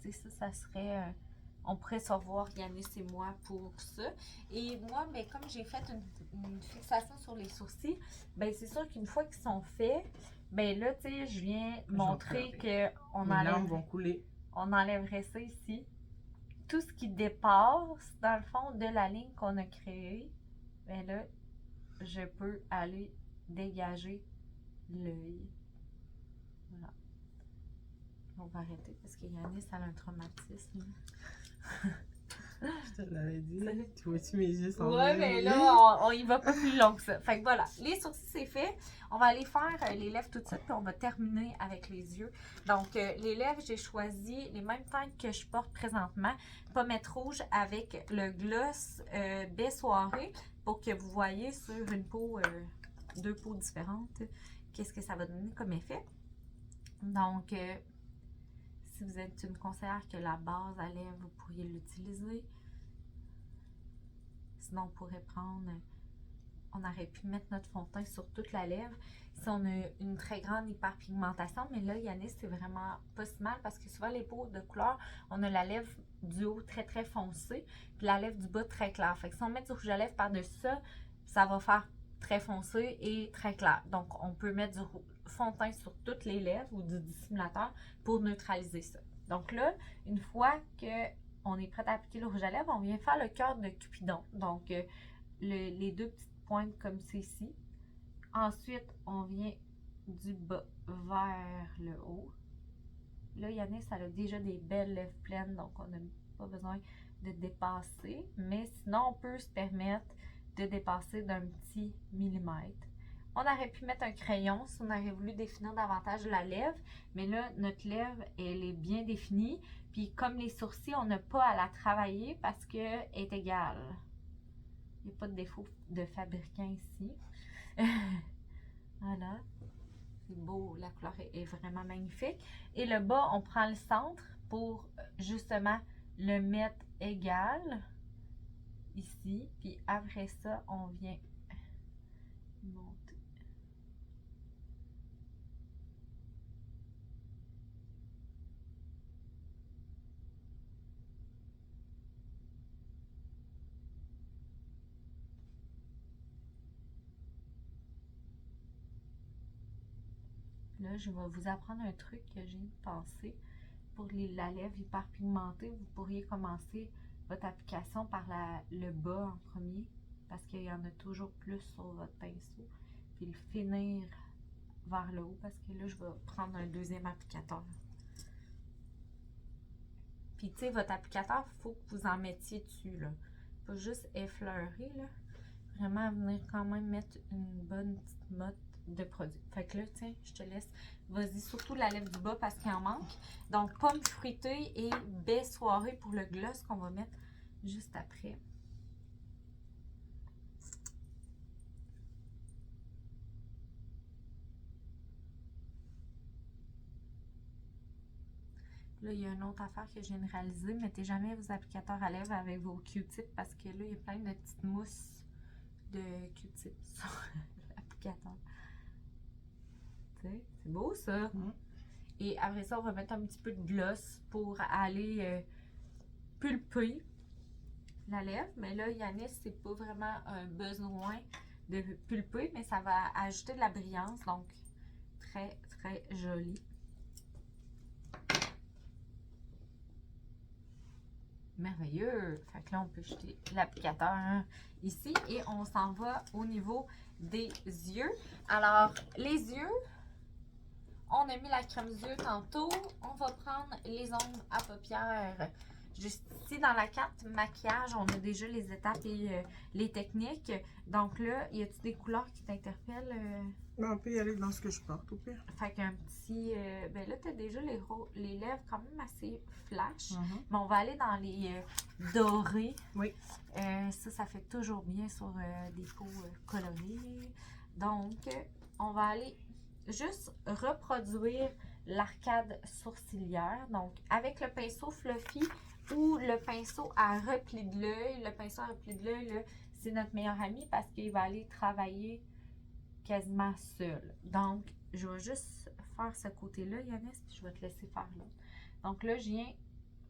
Tu sais, ça serait. On pourrait se revoir, Yannis et moi, pour ça. Et moi, ben, comme j'ai fait une fixation sur les sourcils, ben, c'est sûr qu'une fois qu'ils sont faits, ben là, tu sais, je viens montrer qu'on on enlèverait ça ici. Tout ce qui dépasse, dans le fond, de la ligne qu'on a créée, ben là, je peux aller dégager l'œil. Voilà. On va arrêter parce que Yannis a un traumatisme. Je te l'avais dit. Tu vois-tu mes yeux s'en Ouais, mais là, on y va pas plus long que ça. Fait que voilà, les sourcils, c'est fait. On va aller faire les lèvres tout de suite, puis on va terminer avec les yeux. Donc, les lèvres, j'ai choisi les mêmes teintes que je porte présentement. Pommette rouge avec le gloss baie soirée pour que vous voyez sur une peau, deux peaux différentes, qu'est-ce que ça va donner comme effet. Donc, si vous êtes une conseillère que la base à lèvres, vous pourriez l'utiliser. Sinon, on pourrait prendre, on aurait pu mettre notre fond de teint sur toute la lèvre. Si on a une très grande hyperpigmentation, mais là, Yanis, c'est vraiment pas si mal parce que souvent, les peaux de couleur, on a la lèvre du haut très, très foncée, puis la lèvre du bas très claire. Fait que si on met du rouge à lèvres par-dessus ça, ça va faire très foncé et très clair. Donc, on peut mettre du fond de teint sur toutes les lèvres ou du dissimulateur pour neutraliser ça. Donc là, une fois qu'on est prêt à appliquer le rouge à lèvres, on vient faire le cœur de Cupidon. Donc, les deux petites pointes comme ceci. Ensuite, on vient du bas vers le haut. Là, Yanis, elle a déjà des belles lèvres pleines, donc on n'a pas besoin de dépasser. Mais sinon, on peut se permettre de dépasser d'un petit millimètre. On aurait pu mettre un crayon si on aurait voulu définir davantage la lèvre, mais là, notre lèvre, elle est bien définie. Puis comme les sourcils, on n'a pas à la travailler parce qu'elle est égale. Il n'y a pas de défaut de fabricant ici. Voilà. C'est beau, la couleur est vraiment magnifique. Et le bas, on prend le centre pour justement le mettre égal. Ici. Puis après ça, on vient monter. Là, je vais vous apprendre un truc que j'ai pensé. Pour la lèvre hyperpigmentée, vous pourriez commencer votre application par le bas en premier, parce qu'il y en a toujours plus sur votre pinceau. Puis le finir vers le haut, parce que là, je vais prendre un deuxième applicateur. Puis, tu sais, votre applicateur, il faut que vous en mettiez dessus, là. Pas juste effleurer, là. Vraiment venir quand même mettre une bonne petite motte de produit. Fait que là, tiens, je te laisse. Vas-y, surtout la lèvre du bas parce qu'il en manque. Donc, pomme fruitée et baie soirée pour le gloss qu'on va mettre juste après. Là, il y a une autre affaire que je viens de réaliser. Mettez jamais vos applicateurs à lèvres avec vos Q-tips parce que là, il y a plein de petites mousses de Q-tips sur l'applicateur. Tu sais, c'est beau ça! Et après ça, on va mettre un petit peu de gloss pour aller pulper la lèvre. Mais là, Yanis, c'est pas vraiment un besoin de pulper, mais ça va ajouter de la brillance. Donc, très, très joli. Merveilleux! Fait que là, on peut jeter l'applicateur ici et on s'en va au niveau des yeux. Alors, les yeux, on a mis la crème yeux tantôt. On va prendre les ongles à paupières. Juste ici, dans la carte maquillage, on a déjà les étapes et les techniques. Donc là, y a-t-il des couleurs qui t'interpellent? Ben, on peut y aller dans ce que je porte, au pire. Fait qu'un petit... ben là, t'as déjà les lèvres quand même assez flash. Mais on va aller dans les dorés. Oui. Ça fait toujours bien sur des peaux colorées. Donc, on va aller juste reproduire l'arcade sourcilière. Donc, avec le pinceau fluffy ou le pinceau à repli de l'œil. Le pinceau à repli de l'œil, c'est notre meilleur ami parce qu'il va aller travailler quasiment seul. Donc, je vais juste faire ce côté-là, Yanis, puis je vais te laisser faire l'autre. Donc là, je viens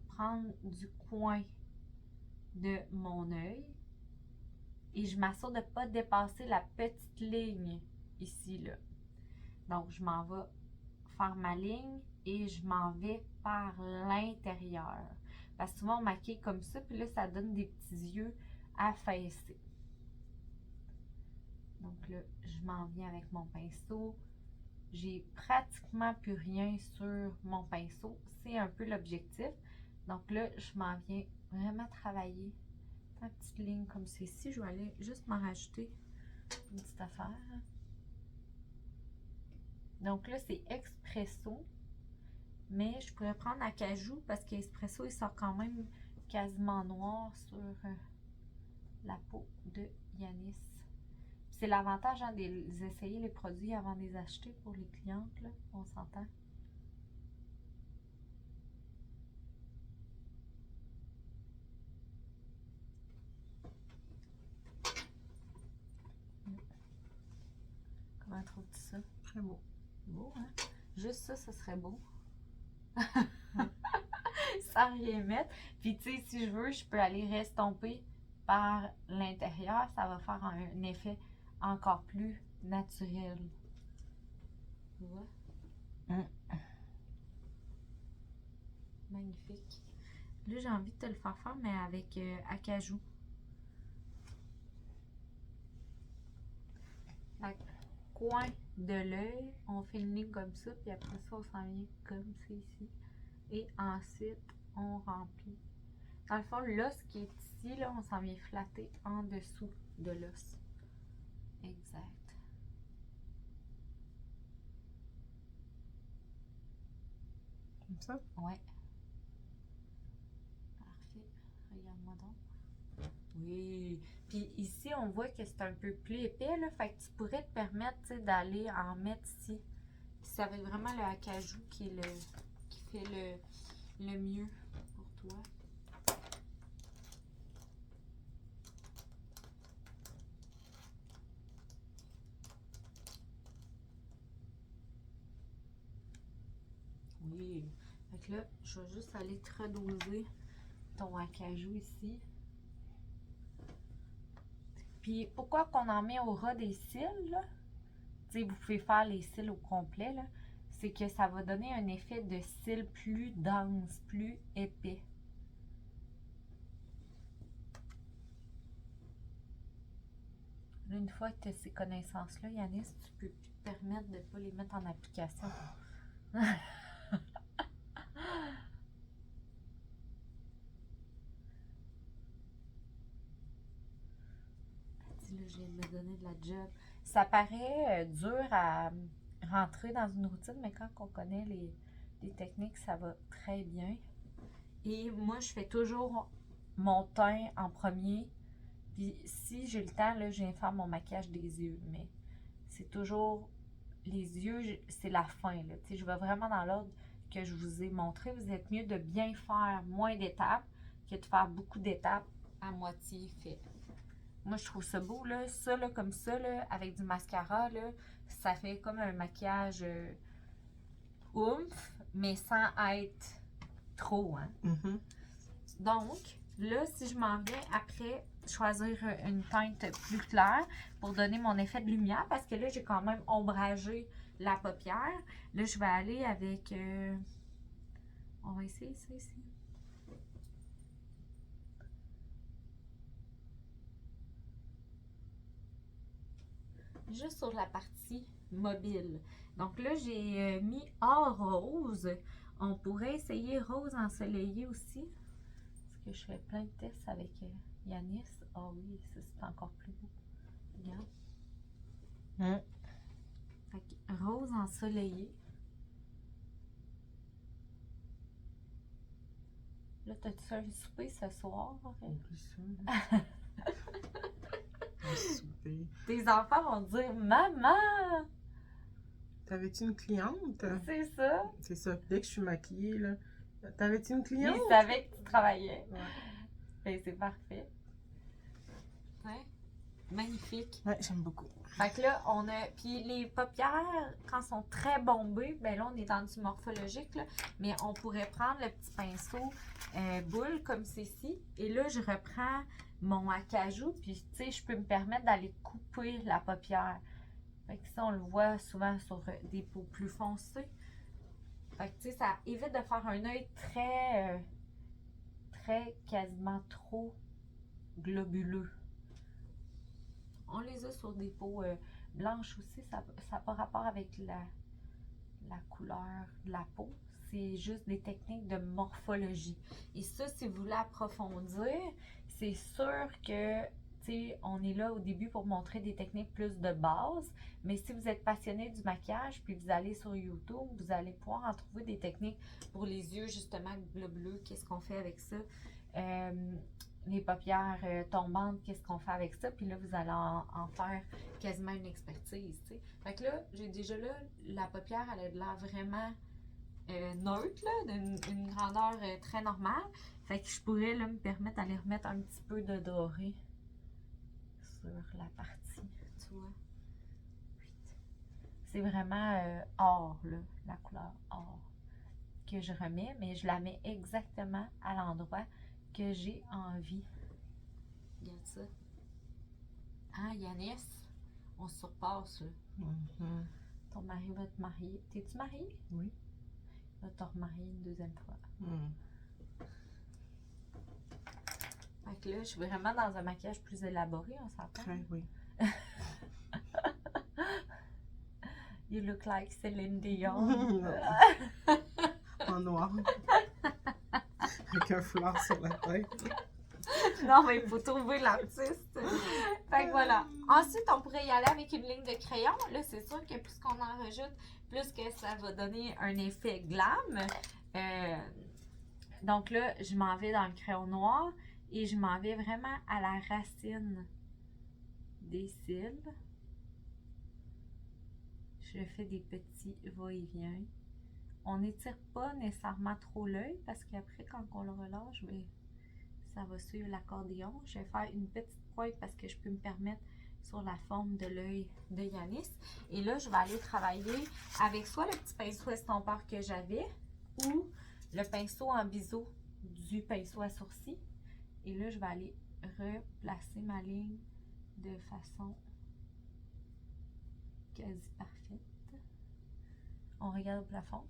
prendre du coin de mon œil et je m'assure de ne pas dépasser la petite ligne ici, là. Donc, je m'en vais faire ma ligne et je m'en vais par l'intérieur. Parce que souvent, on maquille comme ça, puis là, ça donne des petits yeux affaissés. Donc là, je m'en viens avec mon pinceau. J'ai pratiquement plus rien sur mon pinceau. C'est un peu l'objectif. Donc là, je m'en viens vraiment travailler ma petite ligne comme ceci. Je vais aller juste m'en rajouter une petite affaire. Donc là, c'est Expresso. Mais je pourrais prendre Acajou parce qu'Expresso, il sort quand même quasiment noir sur la peau de Yanis. C'est l'avantage hein, d'essayer les produits avant de les acheter pour les clientes, là. On s'entend. trouves-tu ça? Très beau. Beau, hein? Juste ça, ça serait beau. Sans rien mettre. Puis, tu sais, si je veux, je peux aller restomper par l'intérieur. Ça va faire un effet encore plus naturel. Tu vois? Magnifique. Là, j'ai envie de te le faire faire, mais avec acajou. Fait que, coin de l'œil, on fait une ligne comme ça, puis après ça, on s'en vient comme ça ici. Et ensuite, on remplit. Dans le fond, l'os qui est ici, là, on s'en vient flatter en dessous de l'os. Exact. Comme ça? Ouais. Parfait. Regarde-moi donc. Oui. Puis ici, on voit que c'est un peu plus épais, là. Fait que tu pourrais te permettre, tu sais, d'aller en mettre ici. Puis ça va être vraiment le acajou qui est qui fait le mieux pour toi. Oui. Fait que là, je vais juste aller te redoser ton acajou ici. Puis pourquoi qu'on en met au ras des cils, là? Tu sais, vous pouvez faire les cils au complet, là. C'est que ça va donner un effet de cils plus dense, plus épais. Là, une fois que tu as ces connaissances-là, Yanis, tu peux plus te permettre de ne pas les mettre en application. Là, je viens de me donner de la job. Ça paraît dur à rentrer dans une routine, mais quand on connaît les techniques, ça va très bien. Et moi, je fais toujours mon teint en premier. Puis si j'ai le temps, là, je viens faire mon maquillage des yeux. Mais c'est toujours les yeux, c'est la fin. Là. Tu sais, je vais vraiment dans l'ordre que je vous ai montré. Vous êtes mieux de bien faire moins d'étapes que de faire beaucoup d'étapes à moitié fait. Moi, je trouve ça beau, là. Ça, là, comme ça, là, avec du mascara, là, ça fait comme un maquillage oomph, mais sans être trop, hein. Donc, là, si je m'en viens après choisir une teinte plus claire pour donner mon effet de lumière, parce que là, j'ai quand même ombragé la paupière. Là, je vais aller avec... on va essayer ça ici. Juste sur la partie mobile. Donc là, j'ai mis or rose. On pourrait essayer rose ensoleillé aussi. Parce que je fais plein de tests avec Yanis. Ah oui, ça c'est encore plus beau. Regarde. Fait que rose ensoleillé. Là, t'as-tu un souper ce soir? Souper. Tes enfants vont dire Maman! T'avais-tu une cliente? C'est ça. C'est ça. Dès que je suis maquillée, là. T'avais-tu une cliente? Ils savaient que tu travaillais. Ouais. Ben, c'est parfait. Ouais. Magnifique. Ouais, j'aime beaucoup. Fait que là, on a. Puis les paupières, quand elles sont très bombées, ben là, on est dans du morphologique, là. Mais on pourrait prendre le petit pinceau boule comme ceci. Et là, je reprends mon acajou. Puis, tu sais, je peux me permettre d'aller couper la paupière. Fait que ça, on le voit souvent sur des peaux plus foncées. Fait que, tu sais, ça évite de faire un œil très, quasiment trop globuleux. On les a sur des peaux blanches aussi. Ça n'a pas rapport avec la couleur de la peau. C'est juste des techniques de morphologie. Et ça, si vous voulez approfondir, c'est sûr que on est là au début pour montrer des techniques plus de base, mais si vous êtes passionné du maquillage, puis vous allez sur YouTube, vous allez pouvoir en trouver des techniques pour les yeux, justement, bleu, qu'est-ce qu'on fait avec ça? Les paupières tombantes, qu'est-ce qu'on fait avec ça? Puis là, vous allez en faire quasiment une expertise, tu sais. Fait que là, j'ai déjà là, la paupière, elle a de l'air vraiment neutre, là, d'une grandeur très normale. Fait que je pourrais là, me permettre d'aller remettre un petit peu de doré sur la partie, tu vois. c'est vraiment or, là, la couleur or que je remets, mais je la mets exactement à l'endroit que j'ai envie. Regarde ça. Ah, Yanis, on se surpasse, là. Mhm. Ton mari va te marier. T'es-tu mariée? Oui. Il va te remarier une deuxième fois. Mhm. Fait que là, je suis vraiment dans un maquillage plus élaboré, on s'entend? Très, oui. You look like Céline Dion. En noir. Avec un foulard sur la tête. Non, mais il faut trouver l'artiste. Fait que voilà. Ensuite, on pourrait y aller avec une ligne de crayon. Là, c'est sûr que plus qu'on en rajoute, plus que ça va donner un effet glam. Donc là, je m'en vais dans le crayon noir et je m'en vais vraiment à la racine des cils. Je fais des petits va-et-vient. On n'étire pas nécessairement trop l'œil parce qu'après, quand on le relâche, bien, ça va suivre l'accordéon. Je vais faire une petite pointe parce que je peux me permettre sur la forme de l'œil de Yanis. Et là, je vais aller travailler avec soit le petit pinceau estompeur que j'avais ou le pinceau en biseau du pinceau à sourcils. Et là, je vais aller replacer ma ligne de façon quasi parfaite. On regarde au plafond.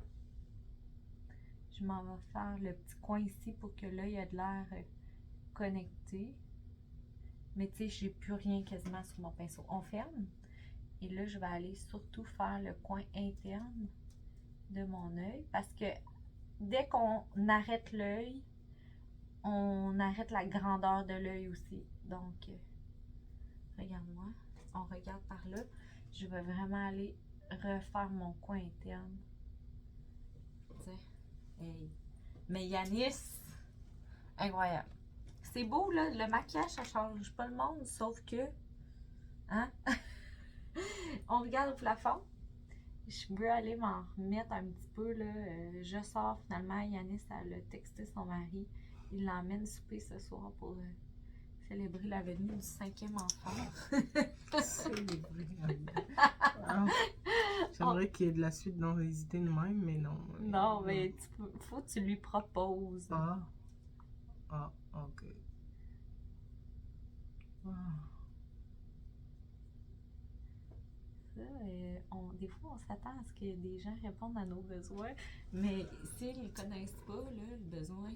Je m'en vais faire le petit coin ici pour que l'œil ait de l'air connecté. Mais tu sais, j'ai plus rien quasiment sur mon pinceau. On ferme. Et là, je vais aller surtout faire le coin interne de mon œil. Parce que dès qu'on arrête l'œil, on arrête la grandeur de l'œil aussi. Donc, regarde-moi. On regarde par là. Je vais vraiment aller refaire mon coin interne. Tiens. Hey. Mais Yanis, incroyable. C'est beau, là. Le maquillage, ça change pas le monde, sauf que... Hein? On regarde au plafond. Je veux aller m'en remettre un petit peu, là. Je sors, finalement. Yanis, elle a texté son mari. Il l'emmène souper ce soir pour célébrer la venue du 5e enfant. Célébrer. Wow. J'aimerais qu'il y ait de la suite dans les idées de même, mais non. Non, mais faut que tu lui proposes. Ah. Ah, ok. Wow. Ça, des fois, on s'attend à ce que des gens répondent à nos besoins, mais s'ils ne connaissent pas, là, le besoin.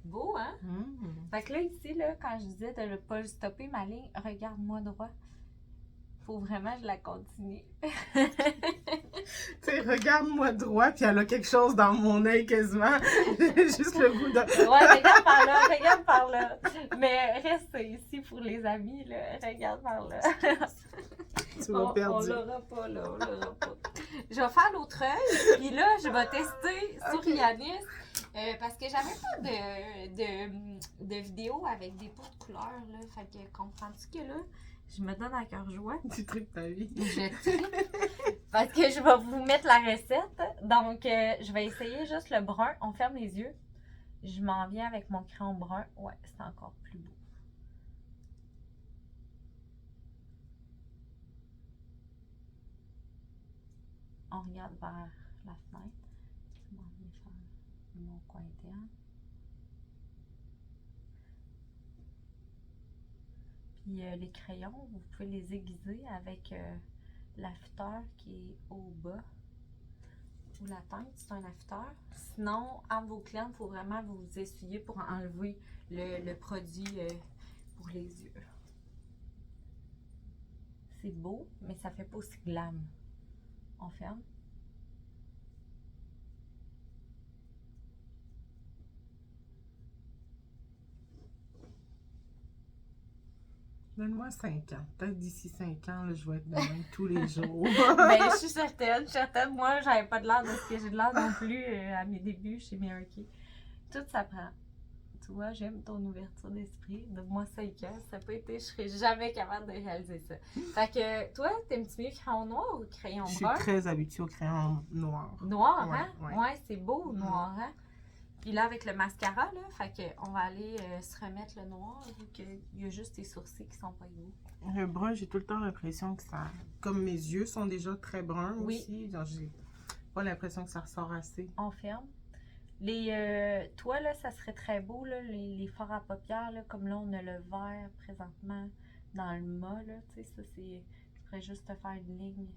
Beau, hein? Mm. Fait que là, ici, là, quand je disais de ne pas stopper ma ligne, regarde-moi droit. Faut vraiment que je la continue. Tu sais, regarde-moi droit, puis elle a quelque chose dans mon œil quasiment. J'ai juste le goût de. Ouais, regarde par là, regarde par là. Mais reste ici pour les amis, là. Regarde par là. Tu m'as perdu. On l'aura pas, là. On l'aura pas. Je vais faire l'autre œil, puis là, je vais tester sur Yanis. Parce que j'avais pas de vidéo avec des pots de couleurs, là. Fait que comprends-tu que là, je me donne à cœur joie. Tu tripes ta vie. Je tripe. Parce que je vais vous mettre la recette. Donc, je vais essayer juste le brun. On ferme les yeux. Je m'en viens avec mon crayon brun. Ouais, c'est encore plus beau. On regarde vers la fenêtre. Je m'en viens faire mon coin interne. Puis les crayons, vous pouvez les aiguiser avec l'affûteur qui est au bas. Ou la teinte, c'est un affûteur. Sinon, entre vos clients, il faut vraiment vous essuyer pour enlever le produit pour les yeux. C'est beau, mais ça fait pas aussi glam. On ferme. Donne-moi 5 ans. Peut-être d'ici 5 ans, là, je vais être de même tous les jours. Ben, je suis certaine. Moi, j'avais pas de l'air de ce que j'ai de l'air non plus à mes débuts chez Miracle. Tout s'apprend. Tu vois, j'aime ton ouverture d'esprit. Donne-moi 5 ans. Ça n'a pas été, je serais jamais capable de réaliser ça. Fait que, toi, t'aimes-tu mieux crayon noir ou crayon Je suis brun? très habituée au crayon noir. Noir, Ouais, hein? ouais. Ouais, c'est beau, noir, hein? Puis là, avec le mascara, là, fait qu'on va aller se remettre le noir, vu qu'il y a juste tes sourcils qui sont pas égaux. Le brun, j'ai tout le temps l'impression que ça... Comme mes yeux sont déjà très bruns Oui. aussi, genre j'ai pas l'impression que ça ressort assez. On ferme. Toi, là, ça serait très beau, là, les fards à paupières, là, comme là, on a le vert présentement dans le mât, là, tu sais, ça, c'est... Je pourrais juste te faire une ligne.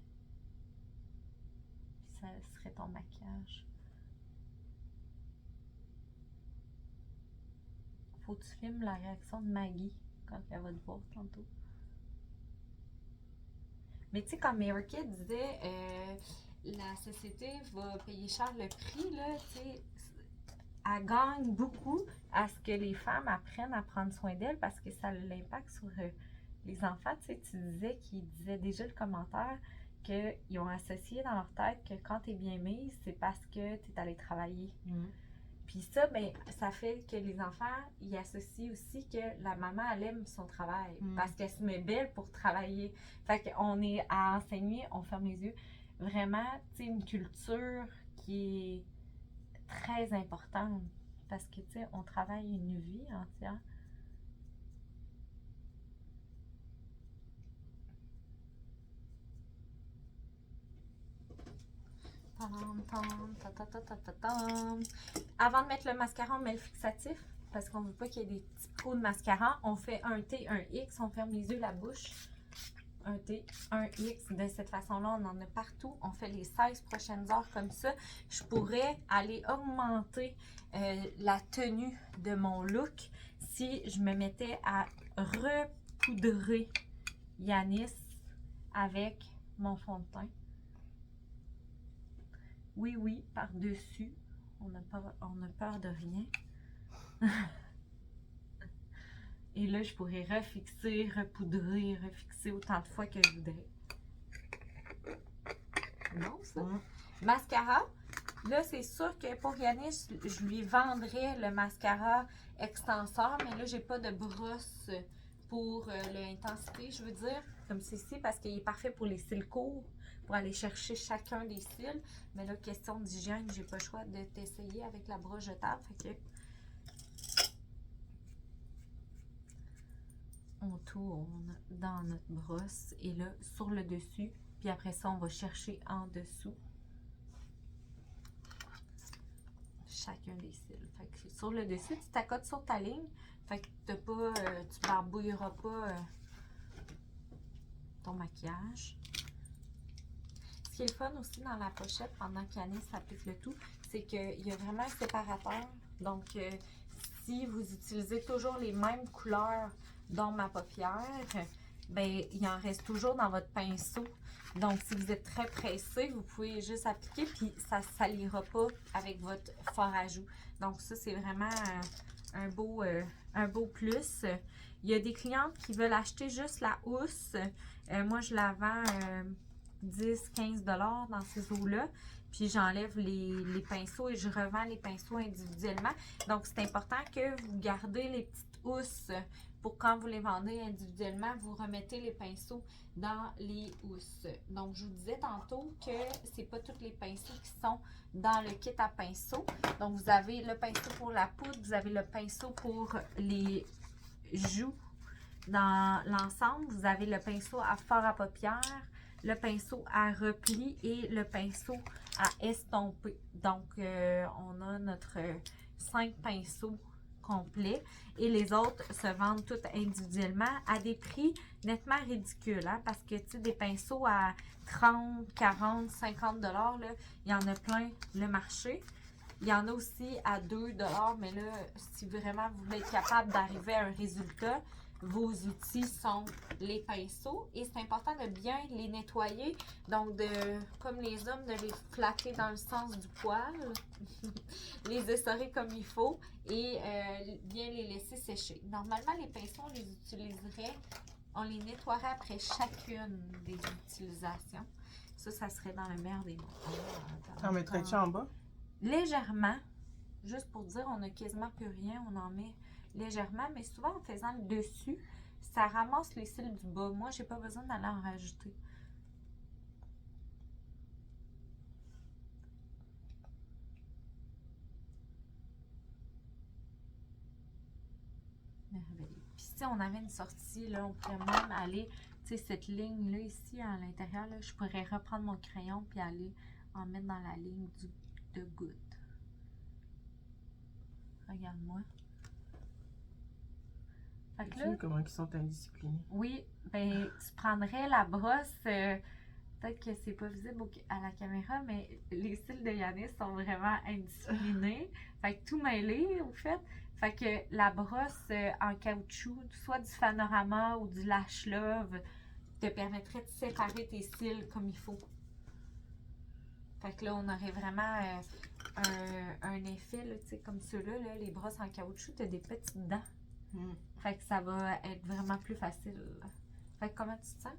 Puis ça serait ton maquillage. Faut que tu filmes la réaction de Maggie quand elle va te voir tantôt. Mais tu sais, comme Mary Kay disait, la société va payer cher le prix, là, tu sais, elle gagne beaucoup à ce que les femmes apprennent à prendre soin d'elles parce que ça a l'impact sur les enfants. Tu sais, tu disais qu'ils disaient déjà le commentaire qu'ils ont associé dans leur tête que quand tu es bien mise, c'est parce que tu es allé travailler. Puis ça, ben, ça fait que les enfants, ils associent aussi que la maman, elle aime son travail parce qu'elle se met belle pour travailler. Fait qu'on est à enseigner, on ferme les yeux, vraiment, tu sais, une culture qui est très importante parce que, tu sais, on travaille une vie entière. Avant de mettre le mascara, on met le fixatif parce qu'on veut pas qu'il y ait des petits pots de mascara. On fait un T, un X, on ferme les yeux, la bouche. Un T, un X. De cette façon-là, on en a partout. On fait les 16 prochaines heures comme ça. Je pourrais aller augmenter la tenue de mon look si je me mettais à repoudrer Yanis avec mon fond de teint. Oui, oui, par-dessus. On a peur de rien. Et là, je pourrais refixer, repoudrer, refixer autant de fois que je voudrais. Non, ça? Mascara. Là, c'est sûr que pour Yanis, je lui vendrais le mascara extenseur, mais là, j'ai pas de brosse pour l'intensité, je veux dire, comme ceci, parce qu'il est parfait pour les cils courts, pour aller chercher chacun des cils. Mais là, question d'hygiène, j'ai pas le choix de t'essayer avec la brosse jetable. Fait que on tourne dans notre brosse et là, sur le dessus, puis après ça, on va chercher en dessous chacun des cils. Fait que sur le dessus, tu t'accotes sur ta ligne. Fait que tu barbouilleras pas ton maquillage. Ce qui est le fun aussi dans la pochette pendant qu'Anis s'applique le tout, c'est qu'il y a vraiment un séparateur. Donc, si vous utilisez toujours les mêmes couleurs dans ma paupière, ben il en reste toujours dans votre pinceau. Donc, si vous êtes très pressé, vous pouvez juste appliquer, puis ça ne salira pas avec votre fard à joues. Donc, ça, c'est vraiment un beau plus. Il y a des clientes qui veulent acheter juste la housse. Moi, je la vends 10-15$ dans ces eaux-là. Puis j'enlève les pinceaux et je revends les pinceaux individuellement. Donc, c'est important que vous gardez les petites housses pour quand vous les vendez individuellement, vous remettez les pinceaux dans les housses. Donc, je vous disais tantôt que c'est pas tous les pinceaux qui sont dans le kit à pinceaux. Donc, vous avez le pinceau pour la poudre, vous avez le pinceau pour les joues dans l'ensemble. Vous avez le pinceau à fard à paupières, le pinceau à repli et le pinceau à estomper. Donc, on a notre 5 pinceaux complets et les autres se vendent toutes individuellement à des prix nettement ridicules. Hein? Parce que, tu sais, des pinceaux à 30, 40, 50$, là, il y en a plein le marché. Il y en a aussi à 2$, mais là, si vraiment vous voulez être capable d'arriver à un résultat, vos outils sont les pinceaux et c'est important de bien les nettoyer, donc comme les hommes, de les flatter dans le sens du poil, les essorer comme il faut et bien les laisser sécher. Normalement, les pinceaux, on les nettoierait après chacune des utilisations. Ça serait dans le meilleur des mondes. T'en mettrais-tu en bas? Légèrement, juste pour dire, on n'a quasiment plus rien, on en met légèrement, mais souvent en faisant le dessus, ça ramasse les cils du bas. Moi, j'ai pas besoin d'aller en rajouter. révéler. Puis si on avait une sortie, là, on pourrait même aller, tu sais, cette ligne-là, ici, à l'intérieur, là, je pourrais reprendre mon crayon puis aller en mettre dans la ligne de goutte. Regarde-moi. Fait que Tu là, sais comment ils sont indisciplinés. oui, ben, tu prendrais la brosse, peut-être que c'est pas visible à la caméra, mais les cils de Yanis sont vraiment indisciplinés. Fait que tout mêlé, au fait. Fait que la brosse en caoutchouc, soit du Fanorama ou du Lash Love, te permettrait de séparer tes cils comme il faut. Fait que là, on aurait vraiment un effet, là, tu sais, comme ceux-là, là, les brosses en caoutchouc, t'as des petites dents. Fait que ça va être vraiment plus facile. Fait que comment tu te sens?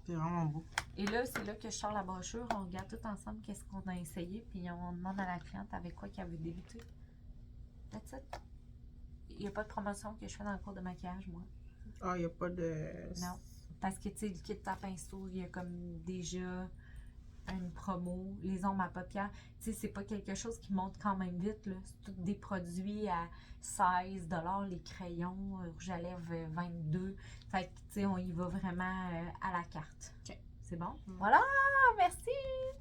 C'est vraiment beau. Et là, c'est là que je sors la brochure, on regarde tout ensemble qu'est-ce qu'on a essayé, puis on demande à la cliente avec quoi qu'elle veut débuter. That's it. Il n'y a pas de promotion que je fais dans le cours de maquillage, moi. Ah, il n'y a pas de... Non. Parce que, tu sais, le kit à pinceau, il y a comme déjà une promo. Les ombres à paupières, tu sais, c'est pas quelque chose qui monte quand même vite, là. C'est tous des produits à 16 $, les crayons, rouge à lèvres 22. Fait que, tu sais, on y va vraiment à la carte. Ok. C'est bon? Voilà! Merci!